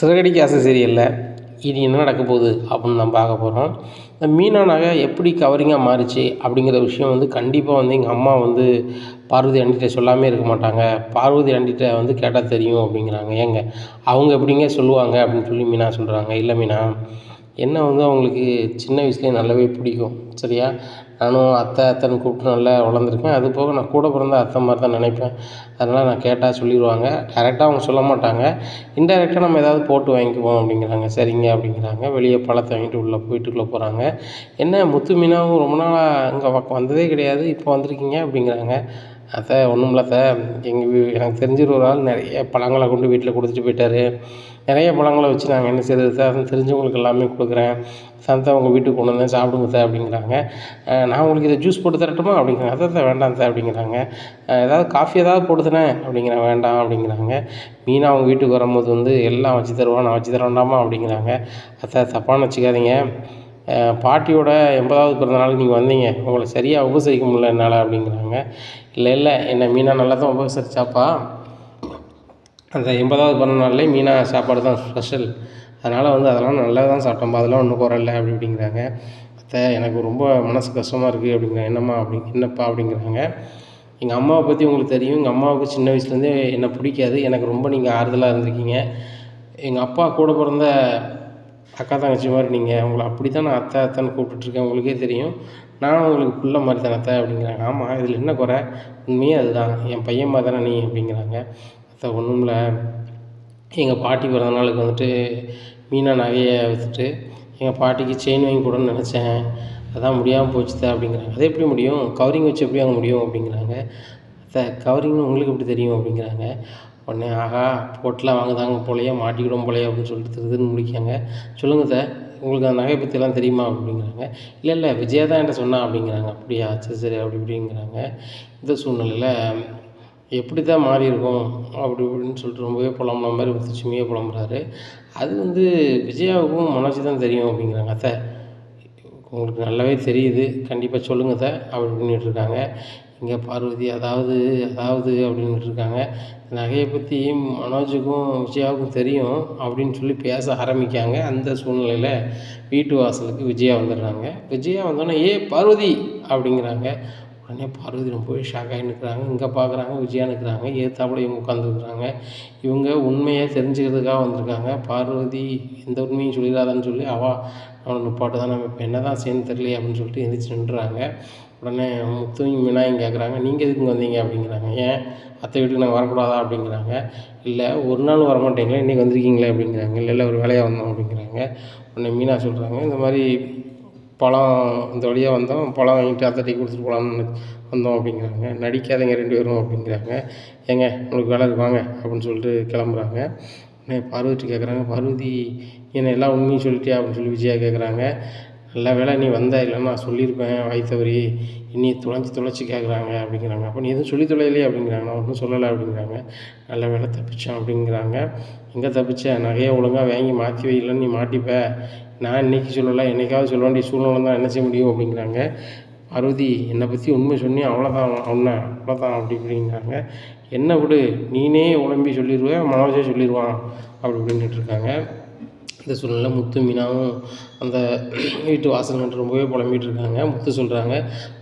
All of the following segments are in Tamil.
சிறகடிக்க ஆசை சீரியலில் இனி என்ன நடக்க போகுது அப்படின்னு நம்ம பார்க்க போகிறோம். இந்த மீனா நகை எப்படி கவரிங்காக மாறுச்சு அப்படிங்கிற விஷயம் கண்டிப்பாக எங்கள் அம்மா பார்வதி ஆண்டிகிட்ட சொல்லாமே இருக்க மாட்டாங்க. பார்வதி ஆண்டிகிட்ட கேட்டால் தெரியும் அப்படிங்கிறாங்க. ஏங்க அவங்க எப்படிங்க சொல்லுவாங்க அப்படின்னு சொல்லி மீனா சொல்கிறாங்க. இல்லை மீனா, என்ன அவங்களுக்கு சின்ன வயசுலேயே நல்லாவே பிடிக்கும், சரியா? நானும் அத்தை அத்தைன்னு கூப்பிட்டு நல்லா வளர்ந்துருக்கேன். அது போக நான் கூட பிறந்த அத்தை மாதிரி தான் நினைப்பேன். அதனால் நான் கேட்டால் சொல்லிடுவாங்க. டைரெக்டாக அவங்க சொல்ல மாட்டாங்க. இன்டைரக்டாக நம்ம ஏதாவது போட்டு வாங்கிக்குவோம் அப்படிங்கிறாங்க. சரிங்க அப்படிங்கிறாங்க. வெளியே பழத்தை வாங்கிட்டு வீட்டுக்குள்ளே போகிறாங்க. என்ன முத்து மீனாவும் ரொம்ப நாளாக இங்கே வந்ததே கிடையாது, இப்போ வந்திருக்கீங்க அப்படிங்கிறாங்க. அத்தை ஒன்றும் இல்லை அத்தை, எனக்கு தெரிஞ்ச ஒரு ஆள் நிறைய பழங்களை கொண்டு வீட்டில் கொடுத்துட்டு போயிட்டார். நிறைய பழங்களை வச்சு நாங்கள் என்ன செய்கிறது சார், தெரிஞ்சவங்களுக்கு எல்லாமே கொடுக்குறேன். சாயந்தரம் உங்கள் வீட்டுக்கு கொண்டு வந்தேன், சாப்பிடுங்க சார் அப்படிங்கிறாங்க. நான் உங்களுக்கு இதை ஜூஸ் போட்டு தரட்டுமா அப்படிங்கிறாங்க. அதை வேண்டாம் சார் அப்படிங்கிறாங்க. ஏதாவது காஃபி ஏதாவது போட்டு தரேன் அப்படிங்கிறாங்க. வேண்டாம் அப்படிங்கிறாங்க. மீனா அவங்க வீட்டுக்கு வரும்போது எல்லாம் வச்சு தருவான், நான் வச்சு தர வேண்டாமா அப்படிங்கிறாங்க. அத்தை தப்பான்னு வச்சுக்காதீங்க, பாட்டியோட 80வது பிறந்தநாள் நீங்கள் வந்தீங்க, உங்களை சரியாக உபசரிக்க முடியல என்னால் அப்படிங்கிறாங்க. இல்லை என்ன மீனா நல்லா தான் உபசரிச்சாப்பா, அந்த 80வது பிறந்தநாள்லேயே மீனா சாப்பாடு தான் ஸ்பெஷல், அதனால் அதெல்லாம் நல்லா தான் சாப்பிட்டோம்பா, அதெல்லாம் ஒன்றும் குறை இல்லை அப்படிங்கிறாங்க. அத்தை எனக்கு ரொம்ப மனசு கஷ்டமாக இருக்குது அப்படிங்கிறாங்க. என்னப்பா அப்படிங்கிறாங்க. எங்கள் அம்மாவை பற்றி உங்களுக்கு தெரியும், எங்கள் அம்மாவுக்கு சின்ன வயசுலேருந்தே என்னை பிடிக்காது, எனக்கு ரொம்ப நீங்கள் ஆறுதலாக இருந்திருக்கீங்க. எங்கள் அப்பா கூட பிறந்த அக்கா தங்கச்சி மாதிரி நீங்கள், உங்களை அப்படி தான் நான் அத்தை அத்தைன்னு கூப்பிட்டுட்ருக்கேன், உங்களுக்கே தெரியும். நான் உங்களுக்கு பிள்ளை மாதிரி தானே அத்தை அப்படிங்கிறாங்க. ஆமாம், இதில் என்ன குறை, உண்மையே அதுதான், என் பையன் மாதிரி தானே நீ அப்படிங்கிறாங்க. அத்தை ஒன்றும் இல்லை, எங்கள் பாட்டி பிறந்த நாளுக்கு மீனா நகையை விற்றுட்டு எங்கள் பாட்டிக்கு செயின் வாங்கி கொடுன்னு நினச்சேன், அதான் முடியாமல் போச்சுத்த அப்படிங்கிறாங்க. அது எப்படி முடியும், கவரிங் வச்சு எப்படி வாங்க முடியும் அப்படிங்கிறாங்க. அத்தை கவரிங்னு உங்களுக்கு எப்படி தெரியும் அப்படிங்கிறாங்க. உடனே ஆஹா போட்டெலாம் வாங்குதாங்க போலையே, மாட்டிக்கிடும் போலையே அப்படின்னு சொல்லிட்டு திருதுன்னு முடிக்காங்க. சொல்லுங்கள் அத்தை, உங்களுக்கு அந்த நகையை பற்றியெல்லாம் தெரியுமா அப்படிங்கிறாங்க. இல்லை விஜயா தான் என்கிட்ட சொன்னா அப்படிங்கிறாங்க. அப்படியா, சரி அப்படி இப்படிங்கிறாங்க. இந்த சூழ்நிலையில் எப்படி தான் மாறி இருக்கும் அப்படி இப்படின்னு சொல்லிட்டு ரொம்பவே புலம்புன மாதிரி முத்துலட்சுமியே புலம்புறாரு. அது விஜயாவுக்கும் மனோஜ் தான் தெரியும் அப்படிங்கிறாங்க. அத்தை உங்களுக்கு நல்லாவே தெரியுது, கண்டிப்பாக சொல்லுங்கள் அத்தை அப்படி பண்ணிகிட்ருக்காங்க. இங்கே பார்வதி அதாவது அப்படின்ட்டுருக்காங்க. நகையை பற்றி மனோஜுக்கும் விஜயாவுக்கும் தெரியும் அப்படின்னு சொல்லி பேச ஆரம்பிக்காங்க. அந்த சூழ்நிலையில் வீட்டு வாசலுக்கு விஜயா வந்துடுறாங்க. விஜயா வந்தோடனே ஏ பார்வதி அப்படிங்கிறாங்க. உடனே பார்வதி ரொம்பவே ஷாக்காகி நிற்கிறாங்க. இங்கே பார்க்குறாங்க, விஜயா நிற்கிறாங்க. எதிர்த்தாப்புல இவங்க உட்காந்துருக்குறாங்க. இவங்க உண்மையை தெரிஞ்சுக்கிறதுக்காக வந்திருக்காங்க. பார்வதி எந்த உண்மையும் சொல்லிடாதான்னு சொல்லி அவனை நிப்பாட்டு தான், நம்ம இப்போ என்ன தான் செய்யணும்னு தெரியலையே அப்படின்னு சொல்லிட்டு எந்திரிச்சு நின்றுறாங்க. உடனே முத்துவும் மீனாயும் கேட்குறாங்க, நீங்கள் எதுக்கு வந்தீங்க அப்படிங்கிறாங்க. ஏன் அத்தை வீட்டுக்கு நாங்கள் வரக்கூடாதா அப்படிங்கிறாங்க. இல்லை ஒரு நாள் வரமாட்டீங்களா, இன்றைக்கி வந்திருக்கீங்களே அப்படிங்கிறாங்க. இல்லை ஒரு வேலையாக வந்தோம் அப்படிங்கிறாங்க. உடனே மீனா சொல்கிறாங்க, இந்த மாதிரி பழம் இந்த வழியாக வந்தோம், பழம் வாங்கிட்டு அத்தைக்கு கொடுத்துட்டு போகலான்னு வந்தோம் அப்படிங்கிறாங்க. நடிக்காதீங்க 2 பேரும் அப்படிங்கிறாங்க. ஏங்க உங்களுக்கு வேலை வாங்க அப்படின்னு சொல்லிட்டு கிளம்புறாங்க. உடனே பார்வதி கேட்குறாங்க, பார்வதி என்னை எல்லா உண்மையும் சொல்லிட்டியா அப்படின்னு சொல்லி விஜயா கேட்குறாங்க. நல்ல வேலை நீ வந்த, இல்லைன்னா நான் சொல்லியிருப்பேன் வாய் தவறி, நீ தொலைச்சி கேட்குறாங்க அப்படிங்கிறாங்க. அப்போ நீ எதுவும் சொல்லி தொலைலையே அப்படிங்கிறாங்க. நான் ஒன்றும் சொல்லலை அப்படிங்கிறாங்க. நல்ல வேலை தப்பிச்சேன் அப்படிங்கிறாங்க. எங்கே தப்பிச்சேன், நகையை ஒழுங்காக வாங்கி மாற்றி வை, இல்லைன்னு நீ மாட்டிப்ப, நான் இன்றைக்கி சொல்லலை, என்றைக்காவது சொல்ல வேண்டிய சூழ்நிலை தான், என்ன செய்ய முடியும் அப்படிங்கிறாங்க. பார்வதி என்னை பற்றி உண்மை சொன்னி அவ்வளோதான், அவ்வளோதான் அப்படி இப்படிங்கிறாங்க. என்ன விடு, நீனே உடம்பி சொல்லிடுவேன், மனோஜே சொல்லிடுவான் அப்படி இப்படின்ட்டுருக்காங்க. இந்த சூழ்நிலை முத்து மீனாவும் அந்த வீட்டு வாசல்கிட்ட ரொம்பவே புலம்பிகிட்டு இருக்காங்க. முத்து சொல்கிறாங்க,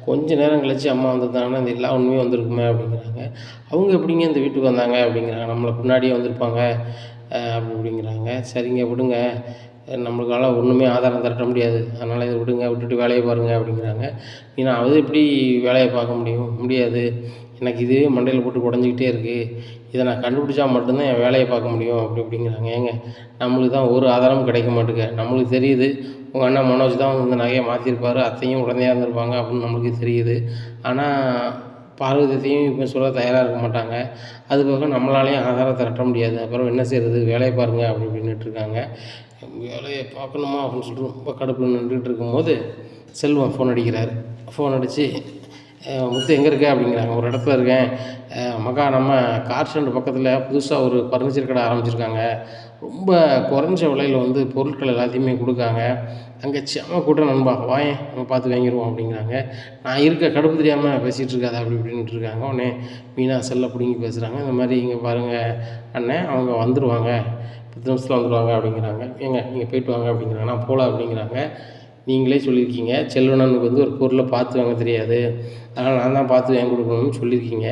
கொஞ்சம் நேரம் கழித்து அம்மா வந்திருந்தாங்கன்னா இந்த எல்லா உண்மையும் வந்திருக்குமே அப்படிங்கிறாங்க. அவங்க எப்படிங்க இந்த வீட்டுக்கு வந்தாங்க அப்படிங்கிறாங்க. நம்மளை பின்னாடியே வந்திருப்பாங்க அப்படி இப்படிங்கிறாங்க. சரிங்க விடுங்க, நம்மளுக்கால ஒன்றுமே ஆதாரம் திரட்ட முடியாது, அதனால் இதை விட்டுட்டு வேலையை பாருங்கள் அப்படிங்கிறாங்க. ஏன்னா அது எப்படி வேலையை பார்க்க முடியாது, எனக்கு இதுவே மண்டையில் போட்டு குடஞ்சிக்கிட்டே இருக்குது, இதை நான் கண்டுபிடிச்சா மட்டும்தான் என் வேலையை பார்க்க முடியும் அப்படி இப்படிங்கிறாங்க. ஏங்க நம்மளுக்கு தான் ஒரு ஆதாரமும் கிடைக்க மாட்டேங்க, நம்மளுக்கு தெரியுது உங்கள் அண்ணன் மனோஜ் தான் இந்த நகையை மாற்றிருப்பார், அத்தையும் உடனே இருந்திருப்பாங்க அப்படின்னு நம்மளுக்கு தெரியுது. ஆனால் பார்வதியத்தையும் இப்போ சொல்ல தயாராக இருக்க மாட்டாங்க. அது போக நம்மளாலேயும் ஆதாரம் திரட்ட முடியாது, அப்புறம் என்ன செய்கிறது, வேலையை பாருங்கள் அப்படி இப்படின்னுட்டுருக்காங்க. வேலையை பார்க்கணுமா அப்படின்னு சொல்லிட்டு ரொம்ப கடுப்பில் நின்றுட்டு இருக்கும்போது செல்வம் ஃபோன் அடிக்கிறார். ஃபோன் அடித்து முத்து எங்கே இருக்க அப்படிங்கிறாங்க. ஒரு இடத்துல இருக்கேன் மகா, நம்ம கார் ஸ்டாண்டு பக்கத்தில் புதுசாக ஒரு ஃபர்னிச்சர் கடை ஆரம்பிச்சிருக்காங்க, ரொம்ப குறைஞ்ச விலையில் பொருட்கள் எல்லாத்தையுமே கொடுக்காங்க, அங்கே செம கூட்டம் நண்பா, வாயேன் நம்ம பார்த்து வாங்கிடுவோம் அப்படிங்கிறாங்க. நான் இருக்க கடுப்பு தெரியாமல் பேசிகிட்டு இருக்காது அப்படி இப்படின்ட்டு இருக்காங்க. உடனே மீனா செல்லை பிடிங்கி பேசுகிறாங்க. இந்த மாதிரி இங்கே பாருங்கள் அண்ணன், அவங்க வந்துடுவாங்க, 10 நிமிஷத்தில் வந்துடுவாங்க அப்படிங்கிறாங்க. ஏங்க நீங்கள் போயிட்டு வாங்க அப்படிங்கிறாங்க. நான் போகல அப்படிங்கிறாங்க. நீங்களே சொல்லியிருக்கீங்க செல்வனனுக்கு வந்து ஒரு பொருளை பார்த்து வாங்க தெரியாது, அதனால் நான் தான் பார்த்து வாங்கி கொடுக்கணும்னு சொல்லியிருக்கீங்க.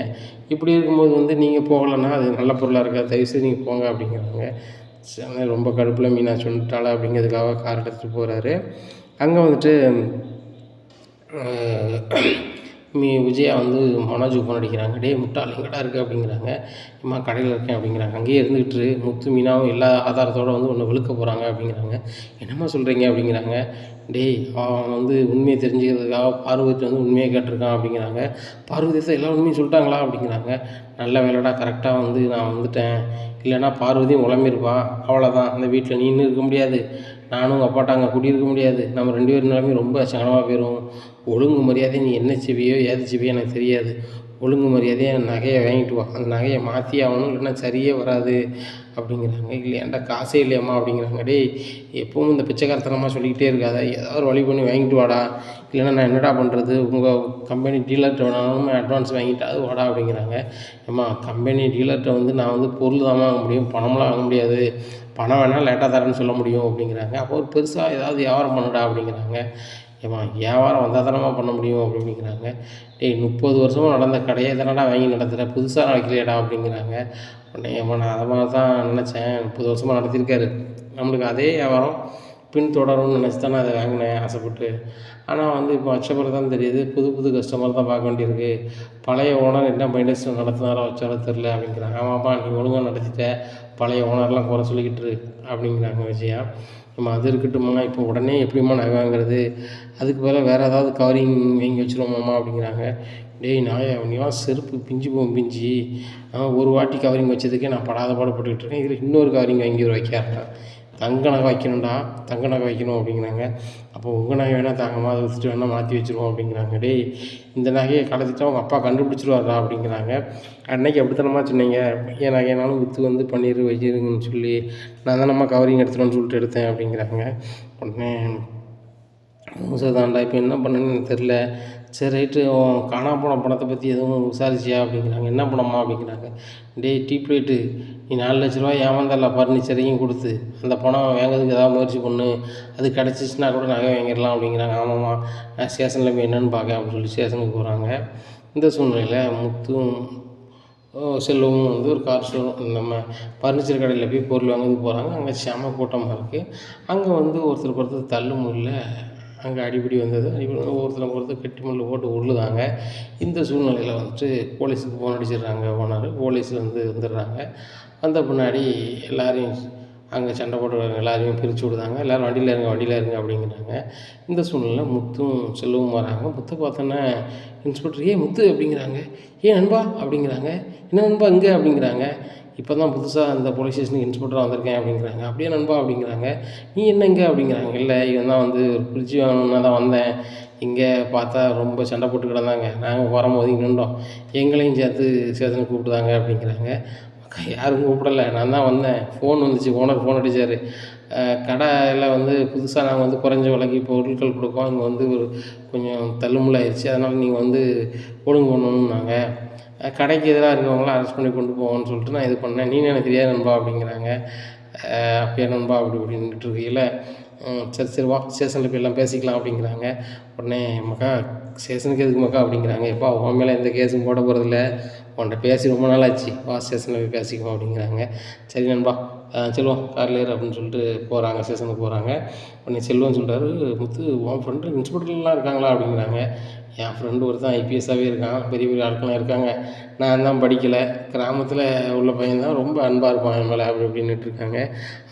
இப்படி இருக்கும்போது வந்து நீங்கள் போகலைன்னா அது நல்ல பொருளாக இருக்காது, தயவுசெய்து நீங்கள் போங்க அப்படிங்கிறாங்க. சரி ரொம்ப கடுப்பில் மீனாட்சி வந்துட்டாளா அப்படிங்கிறதுக்காக கார் எடுத்துகிட்டு போகிறாரு. அங்கே வந்துட்டு விஜயா வந்து மனோஜுக்கு ஃபோன் அடிக்கிறாங்க. டேய் முட்டாள் எங்கடா இருக்குது அப்படிங்கிறாங்க. அம்மா கடையில் இருக்கேன் அப்படிங்கிறாங்க. அங்கேயே இருந்துக்கிட்டு முத்து மீனாவும் எல்லா ஆதாரத்தோடு வந்து ஒன்று வெளுக்க போகிறாங்க அப்படிங்கிறாங்க. என்னம்மா சொல்கிறீங்க அப்படிங்கிறாங்க. டேய் அவன் வந்து உண்மையை தெரிஞ்சுக்கிறதுக்காக பார்வதி வந்து உண்மையை கேட்டிருக்கான் அப்படிங்கிறாங்க. பார்வதி தான் எல்லா உண்மையும் சொல்லிட்டாங்களா அப்படிங்கிறாங்க. நல்ல வேலைடா கரெக்டாக வந்து நான் வந்துட்டேன், இல்லைன்னா பார்வதியும் உளம்பிருப்பா, அவ்வளோதான். அந்த வீட்டில் நீன்னு இருக்க முடியாது, நானும் உங்கள் அப்பாட்ட அங்கே குடியிருக்க முடியாது, நம்ம 2 பேர் நிலைமையும் ரொம்ப சங்கடமாக போயிடும். ஒழுங்கு மரியாதை நீ என்ன செய்வியோ ஏது செய்வியோ எனக்கு தெரியாது, ஒழுங்கு மரியாதையாக நகையை வாங்கிட்டு வா, அந்த நகையை மாற்றி ஆகணும், இல்லைன்னா சரியே வராது அப்படிங்கிறாங்க. இல்லையாண்டா காசே இல்லையாம்மா அப்படிங்கிறாங்க. டேய் எப்பவும் இந்த பிச்சைக்காரத்தனமாக சொல்லிக்கிட்டே இருக்காத, ஏதாவது ஒரு வழி பண்ணி வாங்கிட்டு வாடா, இல்லைன்னா நான் என்னடா பண்ணுறது, உங்கள் கம்பெனி டீலர்கிட்ட வேணாலும் அட்வான்ஸ் வாங்கிட்டு அது வாடா அப்படிங்கிறாங்க. ஏம்மா கம்பெனி டீலர்கிட்ட வந்து நான் வந்து பொருள் தான் வாங்க முடியும், பணம்லாம் வாங்க முடியாது, பணம் வேணால் லேட்டாக தரேன்னு சொல்ல முடியும் அப்படிங்கிறாங்க. அப்போ ஒரு பெருசாக ஏதாவது வியாபாரம் பண்ணுடா அப்படிங்கிறாங்க. ஏம்மா வியாபாரம் வந்தால் தானம்மா பண்ண முடியும் அப்படிங்கிறாங்க. டேய் 30 வருஷமாக நடந்த கடையை தானடா வாங்கி நடத்துகிற, புதுசாக நடக்கலையேடா அப்படிங்கிறாங்க. உடனே ஏம்மா நான் அதை மாதிரி தான் நினச்சேன், 30 வருஷமாக நடத்தியிருக்காரு, நம்மளுக்கு அதே வியாபாரம் பின்தொடரும்னு நினச்சி தான் நான் அதை வாங்கினேன் ஆசைப்பட்டு. ஆனால் வந்து இப்போ வச்சப்பறம் தான் தெரியுது, புது புது கஸ்டமர் தான் பார்க்க வேண்டியிருக்கு, பழைய ஓனர் என்ன மைண்டஸில் நடத்தினாரோ வச்சாரோ தெரில அப்படிங்கிறாங்க. ஆமாப்பா நீ ஒழுங்காக நடத்திட்ட, பழைய ஓனர்லாம் குறை சொல்லிக்கிட்டு அப்படிங்கிறாங்க விஜயா. நம்ம அது இருக்கட்டும்மா, இப்போ உடனே எப்படிம்மா நகை வாங்குறது, அதுக்கு பதிலாக வேறு ஏதாவது கவரிங் வாங்கி வச்சுருவோமாம்மா அப்படிங்கிறாங்க. டேய் நாயா நீலாம் செருப்பு பிஞ்சு போகும் பிஞ்சு, ஒரு வாட்டி கவரிங் வச்சதுக்கே நான் படாத பாடுபட்டுக்கிட்டு இருக்கேன், இதில் இன்னொரு கவரிங் வாங்கி ஒரு வைக்காருட்டேன், தங்க நகை வைக்கணும்டா, தங்க நகை வைக்கணும் அப்படிங்கிறாங்க. அப்போ உங்கள் நகை வேணால் தாங்கம்மா, அதை வச்சுட்டு வேணால் மாற்றி வச்சுருவோம் அப்படிங்கிறாங்க. டேய் இந்த நகையை கடத்திட்டா உங்கள் அப்பா கண்டுபிடிச்சிருவாரா அப்படிங்கிறாங்க. அன்னைக்கு அப்படித்தானம்மா சொன்னீங்க, என் நகையினாலும் விற்று வந்து பண்ணிடு வச்சிருங்கன்னு சொல்லி, நான் தானம்மா கவரிங் எடுத்துகிட்டு சொல்லிட்டு எடுத்தேன் அப்படிங்கிறாங்க. உடனே தான்டா இப்போ என்ன பண்ணுன்னு எனக்கு தெரில, சரி ரைட்டு காணாம போன பணத்தை பற்றி எதுவும் விசாரிச்சியா அப்படிங்கிறாங்க. என்ன பணம்மா அப்படிங்கிறாங்க. டேய் டீப் ரேட்டு, நீ 4 லட்ச ரூபா ஏமாந்தல ஃபர்னிச்சரையும் கொடுத்து, அந்த பணம் வாங்கிறதுக்கு ஏதாவது முயற்சி பண்ணு, அது கிடச்சிச்சின்னா கூட நகை வாங்கிடலாம் அப்படிங்கிறாங்க. ஆமாம்மா நான் ஸ்டேஷனில் போய் என்னென்னு பார்க்க அப்படின்னு சொல்லி ஸ்டேஷனுக்கு போகிறாங்க. இந்த சூழ்நிலையில் முத்தும் செல்வமும் வந்து ஒரு கார் ஷோரூம் நம்ம ஃபர்னிச்சர் கடையில் போய் பொருள் வாங்கிறதுக்கு போகிறாங்க. அங்கே செம கூட்டமாக இருக்குது. அங்கே வந்து ஒருத்தர் தள்ளு முள்ள அங்கே அடிப்படி வந்தது. ஒருத்தருக்கு கெட்டி முள்ள போட்டு உள்ளுதாங்க. இந்த சூழ்நிலையில் வந்துட்டு போலீஸுக்கு ஃபோன் அடிச்சிடுறாங்க ஓனர். போலீஸ் வந்து வந்துடுறாங்க. வந்த பின்னாடி எல்லோரையும் அங்கே சண்டை போட்டு எல்லாரையும் பிரித்து விடுதாங்க. எல்லோரும் வண்டியில் இருங்க அப்படிங்கிறாங்க. இந்த சூழ்நிலையில் முத்தும் செல்வமும் வராங்க. முத்தை பார்த்தோன்னே இன்ஸ்பெக்டர் முத்து அப்படிங்கிறாங்க. நண்பா அப்படிங்கிறாங்க. என்ன நண்பா இங்கே அப்படிங்கிறாங்க. இப்போ தான் புதுசாக அந்த போலீஸ் ஸ்டேஷனுக்கு இன்ஸ்பெக்டராக வந்திருக்கேன் அப்படிங்கிறாங்க. அப்படியே நண்பா அப்படிங்கிறாங்க. நீ என்ன இங்கே அப்படிங்கிறாங்க. இல்லை இவன் தான் வந்து ஒரு ஃப்ரிட்ஜ் வாங்கணுன்னா தான் வந்தேன், இங்கே பார்த்தா ரொம்ப சண்டை போட்டு கிடந்தாங்க, நாங்கள் வரும்போது இங்கே நின்றோம், எங்களையும் சேர்த்து ஸ்டேஷனுக்கு கூப்பிடுதாங்க அப்படிங்கிறாங்க. யாரும் கூப்பிடலை, நான் தான் வந்தேன், ஃபோன் வந்துச்சு, ஓனர் ஃபோன் அடித்தார், கடையில் வந்து புதுசாக நாங்கள் வந்து குறைஞ்ச விலைக்கு பொருட்கள் கொடுப்போம், இங்கே வந்து ஒரு கொஞ்சம் தள்ளுமுள்ளாயிருச்சு, அதனால் நீங்கள் வந்து ஒழுங்கு பண்ணணுன்னாங்க, கடைக்கு எதிராக இருக்கிறவங்களாம் அரெஸ்ட் பண்ணி கொண்டு போவோன்னு சொல்லிட்டு நான் இது பண்ணேன், நீ எனக்கு தெரியாது நண்பா அப்படிங்கிறாங்க. அப்படியே நண்பா அப்படி இப்படின்ட்டு இருக்கையில் சரி வா ஸ்டேஷனில் போய் எல்லாம் பேசிக்கலாம் அப்படிங்கிறாங்க. உடனே மக்கா ஸ்டேஷனுக்கு எதுக்கு மக்கா அப்படிங்கிறாங்க. எப்பா உன் மேலே எந்த கேஸும் போட போகிறதில்ல, உன்கிட்ட பேசி ரொம்ப நாள் ஆச்சு, வா ஸ்டேஷனில் போய் பேசிக்குவோம் அப்படிங்கிறாங்க. சரி நண்பா செல்வம் காரில் ஏறு அப்படின்னு சொல்லிட்டு போகிறாங்க, ஸ்டேஷனுக்கு போகிறாங்க. உடனே செல்வம் சொல்கிறாரு, முத்து உன் ஃப்ரெண்டு இன்ஸ்பெக்டர்லாம் இருக்காங்களா அப்படிங்கிறாங்க. என் ஃப்ரெண்டு ஒருத்தன் ஐபிஎஸ்ஸாகவே இருக்கான், பெரிய பெரிய ஆட்கள்லாம் இருக்காங்க, நான் தான் படிக்கலை, கிராமத்தில் உள்ள பையன் தான், ரொம்ப அன்பாக இருப்பான் என் மேலே அப்படி இப்படின்னுட்டு இருக்காங்க.